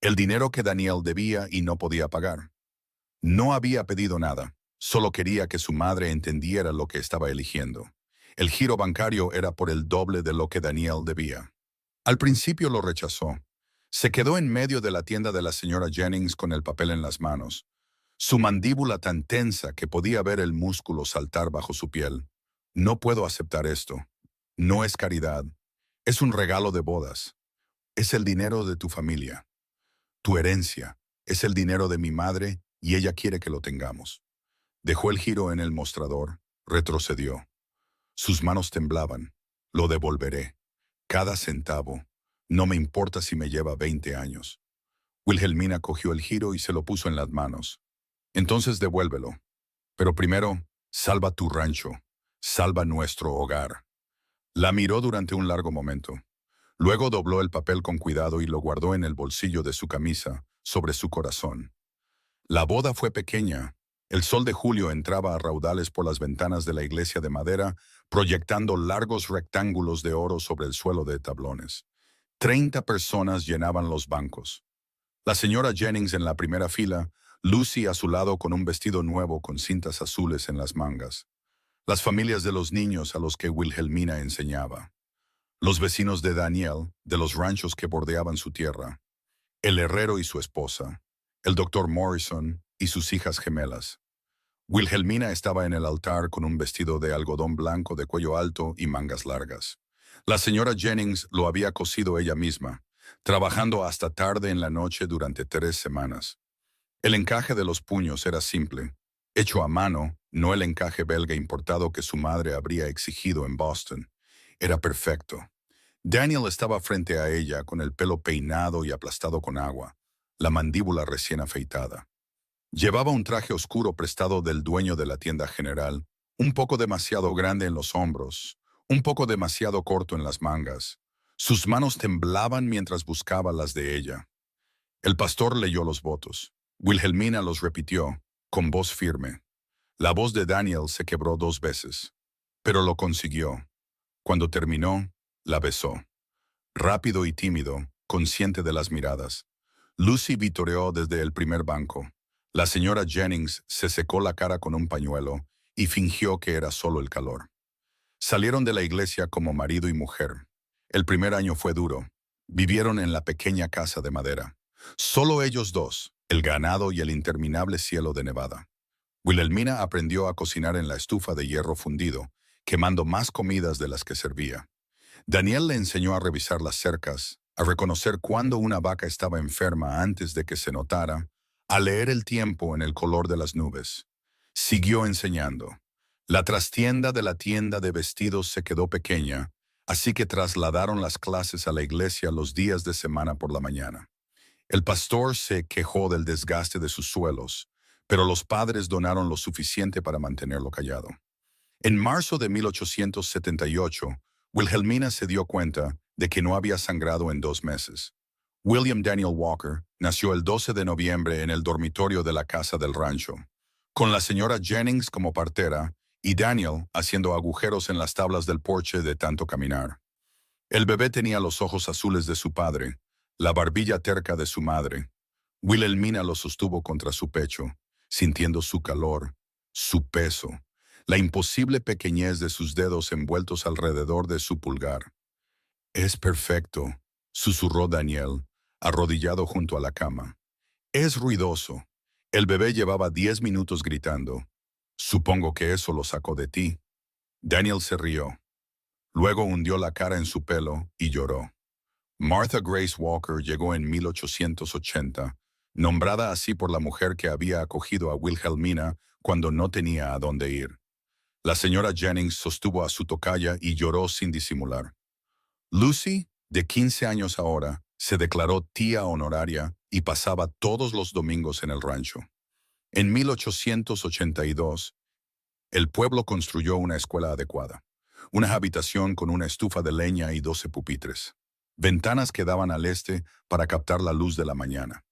el dinero que Daniel debía y no podía pagar. No había pedido nada, solo quería que su madre entendiera lo que estaba eligiendo. El giro bancario era por el doble de lo que Daniel debía. Al principio lo rechazó. Se quedó en medio de la tienda de la señora Jennings con el papel en las manos, su mandíbula tan tensa que podía ver el músculo saltar bajo su piel. No puedo aceptar esto. No es caridad. Es un regalo de bodas. Es el dinero de tu familia. Tu herencia. Es el dinero de mi madre y ella quiere que lo tengamos. Dejó el giro en el mostrador, retrocedió. Sus manos temblaban. Lo devolveré. Cada centavo. No me importa si me lleva 20 años. Wilhelmina cogió el giro y se lo puso en las manos. Entonces devuélvelo. Pero primero, salva tu rancho. Salva nuestro hogar. La miró durante un largo momento. Luego dobló el papel con cuidado y lo guardó en el bolsillo de su camisa, sobre su corazón. La boda fue pequeña. El sol de julio entraba a raudales por las ventanas de la iglesia de madera, proyectando largos rectángulos de oro sobre el suelo de tablones. 30 personas llenaban los bancos. La señora Jennings en la primera fila, Lucy a su lado con un vestido nuevo con cintas azules en las mangas. Las familias de los niños a los que Wilhelmina enseñaba. Los vecinos de Daniel, de los ranchos que bordeaban su tierra. El herrero y su esposa. El doctor Morrison y sus hijas gemelas. Wilhelmina estaba en el altar con un vestido de algodón blanco de cuello alto y mangas largas. La señora Jennings lo había cosido ella misma, trabajando hasta tarde en la noche durante 3 semanas. El encaje de los puños era simple, hecho a mano, no el encaje belga importado que su madre habría exigido en Boston. Era perfecto. Daniel estaba frente a ella con el pelo peinado y aplastado con agua, la mandíbula recién afeitada. Llevaba un traje oscuro prestado del dueño de la tienda general, un poco demasiado grande en los hombros, un poco demasiado corto en las mangas. Sus manos temblaban mientras buscaba las de ella. El pastor leyó los votos. Wilhelmina los repitió, con voz firme. La voz de Daniel se quebró 2 veces, pero lo consiguió. Cuando terminó, la besó. Rápido y tímido, consciente de las miradas. Lucy vitoreó desde el primer banco. La señora Jennings se secó la cara con un pañuelo y fingió que era solo el calor. Salieron de la iglesia como marido y mujer. El primer año fue duro. Vivieron en la pequeña casa de madera. Solo ellos dos, el ganado y el interminable cielo de Nevada. Wilhelmina aprendió a cocinar en la estufa de hierro fundido, quemando más comidas de las que servía. Daniel le enseñó a revisar las cercas, a reconocer cuándo una vaca estaba enferma antes de que se notara, a leer el tiempo en el color de las nubes. Siguió enseñando. La trastienda de la tienda de vestidos se quedó pequeña, así que trasladaron las clases a la iglesia los días de semana por la mañana. El pastor se quejó del desgaste de sus suelos, pero los padres donaron lo suficiente para mantenerlo callado. En marzo de 1878, Wilhelmina se dio cuenta de que no había sangrado en 2 meses. William Daniel Walker nació el 12 de noviembre en el dormitorio de la casa del rancho, con la señora Jennings como partera y Daniel haciendo agujeros en las tablas del porche de tanto caminar. El bebé tenía los ojos azules de su padre, la barbilla terca de su madre. Wilhelmina lo sostuvo contra su pecho, sintiendo su calor, su peso, la imposible pequeñez de sus dedos envueltos alrededor de su pulgar. «Es perfecto», susurró Daniel, arrodillado junto a la cama. «Es ruidoso». El bebé llevaba 10 minutos gritando. «Supongo que eso lo sacó de ti». Daniel se rió. Luego hundió la cara en su pelo y lloró. Martha Grace Walker llegó en 1880, nombrada así por la mujer que había acogido a Wilhelmina cuando no tenía a dónde ir. La señora Jennings sostuvo a su tocaya y lloró sin disimular. Lucy, de 15 años ahora, se declaró tía honoraria y pasaba todos los domingos en el rancho. En 1882, el pueblo construyó una escuela adecuada, una habitación con una estufa de leña y 12 pupitres, ventanas que daban al este para captar la luz de la mañana,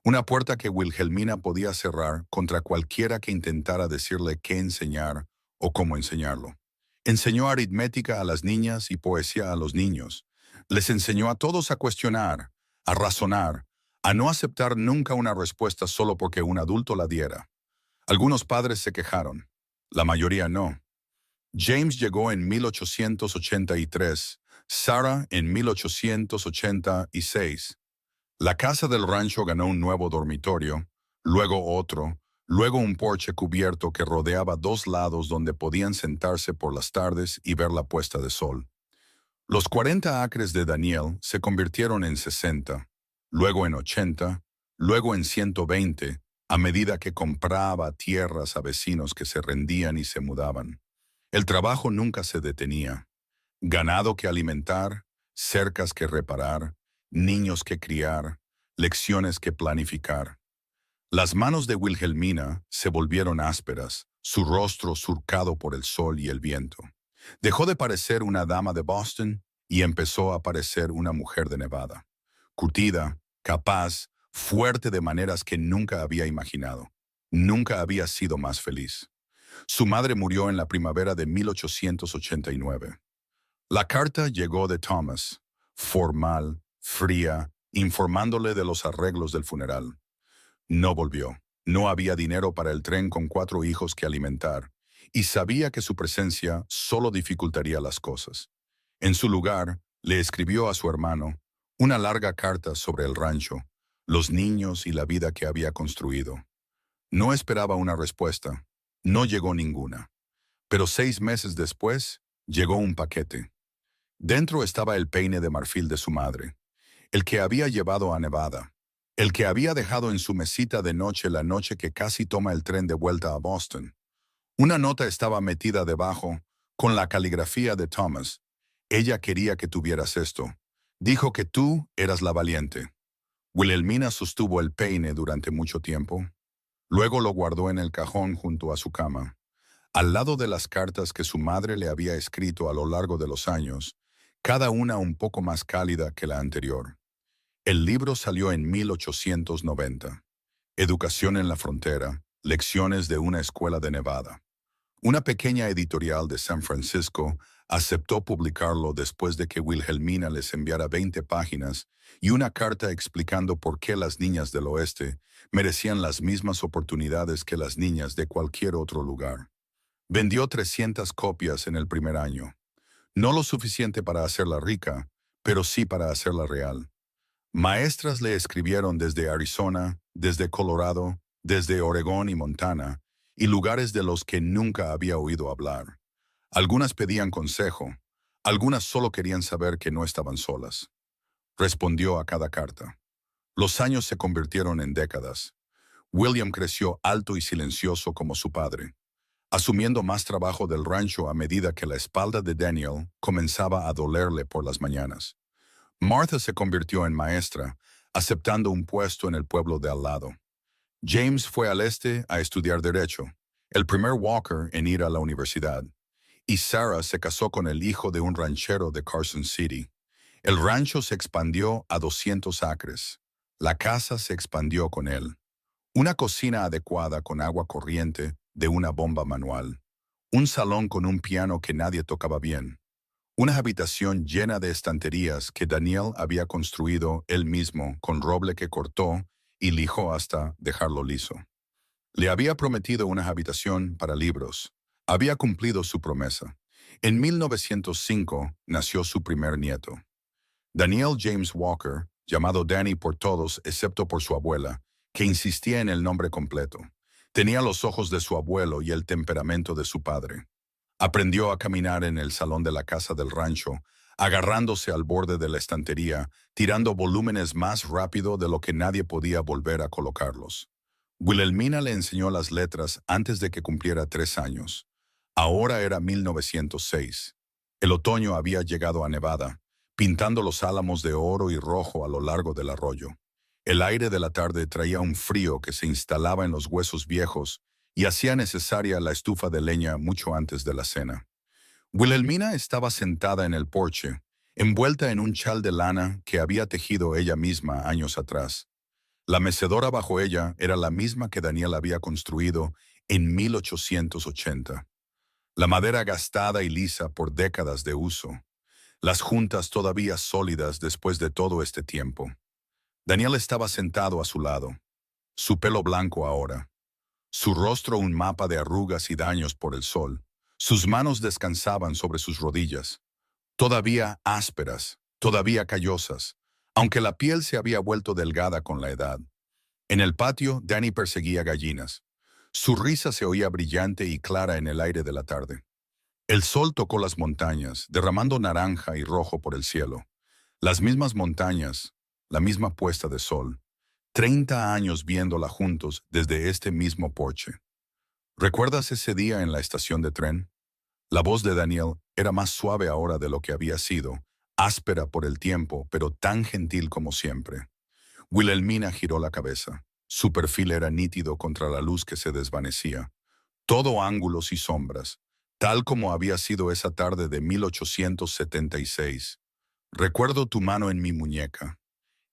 una puerta que Wilhelmina podía cerrar contra cualquiera que intentara decirle qué enseñar o cómo enseñarlo. Enseñó aritmética a las niñas y poesía a los niños. Les enseñó a todos a cuestionar, a razonar, a no aceptar nunca una respuesta solo porque un adulto la diera. Algunos padres se quejaron, la mayoría no. James llegó en 1883, Sarah en 1886. La casa del rancho ganó un nuevo dormitorio, luego otro, luego un porche cubierto que rodeaba 2 lados donde podían sentarse por las tardes y ver la puesta de sol. Los 40 acres de Daniel se convirtieron en 60, luego en 80, luego en 120, a medida que compraba tierras a vecinos que se rendían y se mudaban. El trabajo nunca se detenía. Ganado que alimentar, cercas que reparar, niños que criar, lecciones que planificar. Las manos de Wilhelmina se volvieron ásperas, su rostro surcado por el sol y el viento. Dejó de parecer una dama de Boston y empezó a parecer una mujer de Nevada. Curtida, capaz, fuerte de maneras que nunca había imaginado. Nunca había sido más feliz. Su madre murió en la primavera de 1889. La carta llegó de Thomas, formal, fría, informándole de los arreglos del funeral. No volvió. No había dinero para el tren con 4 hijos que alimentar, y sabía que su presencia solo dificultaría las cosas. En su lugar, le escribió a su hermano una larga carta sobre el rancho, los niños y la vida que había construido. No esperaba una respuesta. No llegó ninguna. Pero 6 meses después, llegó un paquete. Dentro estaba el peine de marfil de su madre, el que había llevado a Nevada, el que había dejado en su mesita de noche la noche que casi toma el tren de vuelta a Boston. Una nota estaba metida debajo, con la caligrafía de Thomas. Ella quería que tuvieras esto. Dijo que tú eras la valiente. Wilhelmina sostuvo el peine durante mucho tiempo. Luego lo guardó en el cajón junto a su cama. Al lado de las cartas que su madre le había escrito a lo largo de los años, cada una un poco más cálida que la anterior. El libro salió en 1890. Educación en la frontera, lecciones de una escuela de Nevada. Una pequeña editorial de San Francisco aceptó publicarlo después de que Wilhelmina les enviara 20 páginas y una carta explicando por qué las niñas del oeste merecían las mismas oportunidades que las niñas de cualquier otro lugar. Vendió 300 copias en el primer año. No lo suficiente para hacerla rica, pero sí para hacerla real. Maestras le escribieron desde Arizona, desde Colorado, desde Oregón y Montana, y lugares de los que nunca había oído hablar. Algunas pedían consejo, algunas solo querían saber que no estaban solas. Respondió a cada carta. Los años se convirtieron en décadas. William creció alto y silencioso como su padre, asumiendo más trabajo del rancho a medida que la espalda de Daniel comenzaba a dolerle por las mañanas. Martha se convirtió en maestra, aceptando un puesto en el pueblo de al lado. James fue al este a estudiar Derecho, el primer Walker en ir a la universidad, y Sarah se casó con el hijo de un ranchero de Carson City. El rancho se expandió a 200 acres. La casa se expandió con él. Una cocina adecuada con agua corriente de una bomba manual. Un salón con un piano que nadie tocaba bien. Una habitación llena de estanterías que Daniel había construido él mismo con roble que cortó y lijó hasta dejarlo liso. Le había prometido una habitación para libros. Había cumplido su promesa. En 1905 nació su primer nieto. Daniel James Walker, llamado Danny por todos excepto por su abuela, que insistía en el nombre completo. Tenía los ojos de su abuelo y el temperamento de su padre. Aprendió a caminar en el salón de la casa del rancho, agarrándose al borde de la estantería, tirando volúmenes más rápido de lo que nadie podía volver a colocarlos. Wilhelmina le enseñó las letras antes de que cumpliera 3 años. Ahora era 1906. El otoño había llegado a Nevada, pintando los álamos de oro y rojo a lo largo del arroyo. El aire de la tarde traía un frío que se instalaba en los huesos viejos y hacía necesaria la estufa de leña mucho antes de la cena. Wilhelmina estaba sentada en el porche, envuelta en un chal de lana que había tejido ella misma años atrás. La mecedora bajo ella era la misma que Daniel había construido en 1880. La madera gastada y lisa por décadas de uso. Las juntas todavía sólidas después de todo este tiempo. Daniel estaba sentado a su lado, su pelo blanco ahora, su rostro un mapa de arrugas y daños por el sol. Sus manos descansaban sobre sus rodillas, todavía ásperas, todavía callosas, aunque la piel se había vuelto delgada con la edad. En el patio, Danny perseguía gallinas. Su risa se oía brillante y clara en el aire de la tarde. El sol tocó las montañas, derramando naranja y rojo por el cielo. Las mismas montañas, la misma puesta de sol. 30 años viéndola juntos desde este mismo porche. ¿Recuerdas ese día en la estación de tren? La voz de Daniel era más suave ahora de lo que había sido, áspera por el tiempo, pero tan gentil como siempre. Wilhelmina giró la cabeza. Su perfil era nítido contra la luz que se desvanecía. Todo ángulos y sombras, tal como había sido esa tarde de 1876. Recuerdo tu mano en mi muñeca.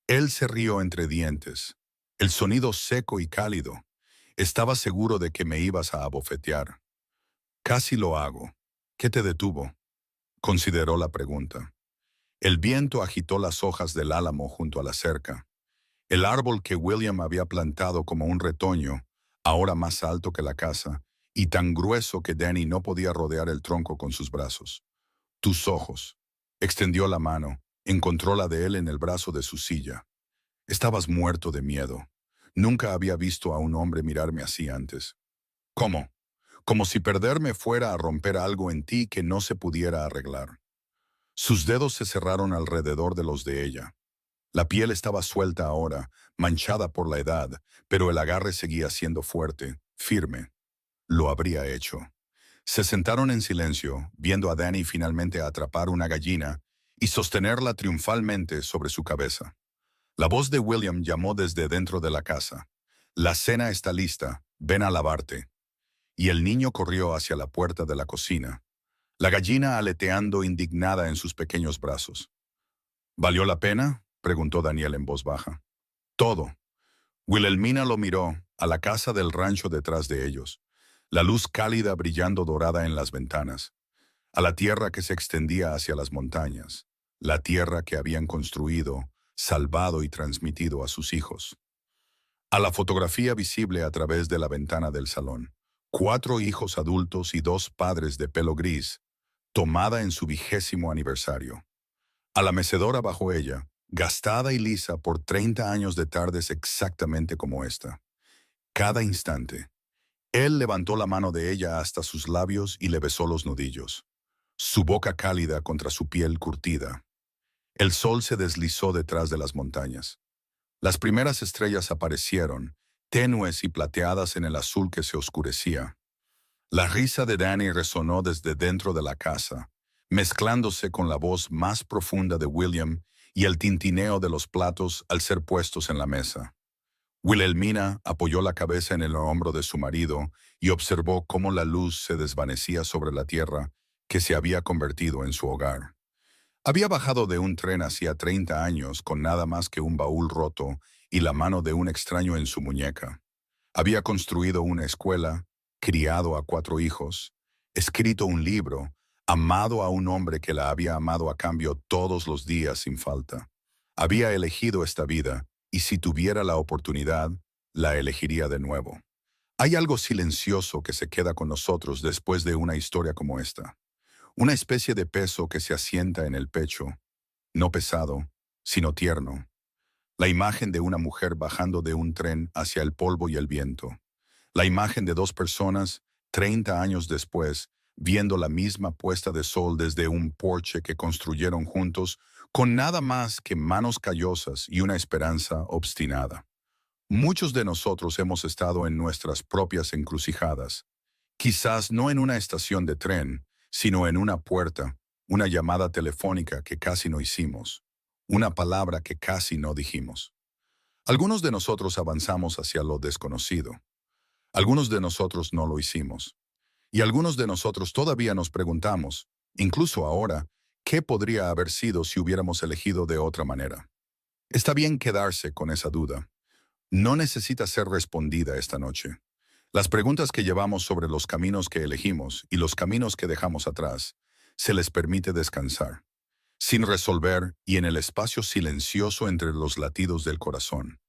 Él se rió entre dientes. El sonido seco y cálido. Estaba seguro de que me ibas a abofetear. Casi lo hago. ¿Qué te detuvo? Consideró la pregunta. El viento agitó las hojas del álamo junto a la cerca. El árbol que William había plantado como un retoño, ahora más alto que la casa, y tan grueso que Danny no podía rodear el tronco con sus brazos. Tus ojos. Extendió la mano, encontró la de él en el brazo de su silla. Estabas muerto de miedo. Nunca había visto a un hombre mirarme así antes. ¿Cómo? Como si perderme fuera a romper algo en ti que no se pudiera arreglar. Sus dedos se cerraron alrededor de los de ella. La piel estaba suelta ahora, manchada por la edad, pero el agarre seguía siendo fuerte, firme. Lo habría hecho. Se sentaron en silencio, viendo a Danny finalmente atrapar una gallina y sostenerla triunfalmente sobre su cabeza. La voz de William llamó desde dentro de la casa. La cena está lista, ven a lavarte. Y el niño corrió hacia la puerta de la cocina, la gallina aleteando indignada en sus pequeños brazos. ¿Valió la pena?, preguntó Daniel en voz baja. Todo. Wilhelmina lo miró, a la casa del rancho detrás de ellos, la luz cálida brillando dorada en las ventanas, a la tierra que se extendía hacia las montañas, la tierra que habían construido, salvado y transmitido a sus hijos. A la fotografía visible a través de la ventana del salón, 4 hijos adultos y 2 padres de pelo gris, tomada en su 20º aniversario. A la mecedora bajo ella, gastada y lisa por 30 años de tardes exactamente como esta. Cada instante. Él levantó la mano de ella hasta sus labios y le besó los nudillos. Su boca cálida contra su piel curtida. El sol se deslizó detrás de las montañas. Las primeras estrellas aparecieron, tenues y plateadas en el azul que se oscurecía. La risa de Danny resonó desde dentro de la casa, mezclándose con la voz más profunda de William y el tintineo de los platos al ser puestos en la mesa. Wilhelmina apoyó la cabeza en el hombro de su marido y observó cómo la luz se desvanecía sobre la tierra que se había convertido en su hogar. Había bajado de un tren hacía 30 años con nada más que un baúl roto y la mano de un extraño en su muñeca. Había construido una escuela, criado a 4 hijos, escrito un libro, amado a un hombre que la había amado a cambio todos los días sin falta. Había elegido esta vida, y si tuviera la oportunidad, la elegiría de nuevo. Hay algo silencioso que se queda con nosotros después de una historia como esta. Una especie de peso que se asienta en el pecho, no pesado, sino tierno. La imagen de una mujer bajando de un tren hacia el polvo y el viento. La imagen de 2 personas, 30 años después, viendo la misma puesta de sol desde un porche que construyeron juntos, con nada más que manos callosas y una esperanza obstinada. Muchos de nosotros hemos estado en nuestras propias encrucijadas, quizás no en una estación de tren, sino en una puerta, una llamada telefónica que casi no hicimos, una palabra que casi no dijimos. Algunos de nosotros avanzamos hacia lo desconocido. Algunos de nosotros no lo hicimos. Y algunos de nosotros todavía nos preguntamos, incluso ahora, ¿qué podría haber sido si hubiéramos elegido de otra manera? Está bien quedarse con esa duda. No necesita ser respondida esta noche. Las preguntas que llevamos sobre los caminos que elegimos y los caminos que dejamos atrás, se les permite descansar, sin resolver y en el espacio silencioso entre los latidos del corazón.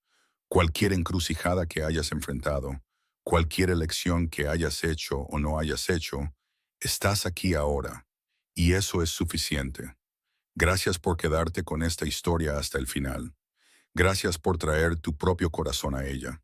Cualquier encrucijada que hayas enfrentado, cualquier elección que hayas hecho o no hayas hecho, estás aquí ahora, y eso es suficiente. Gracias por quedarte con esta historia hasta el final. Gracias por traer tu propio corazón a ella.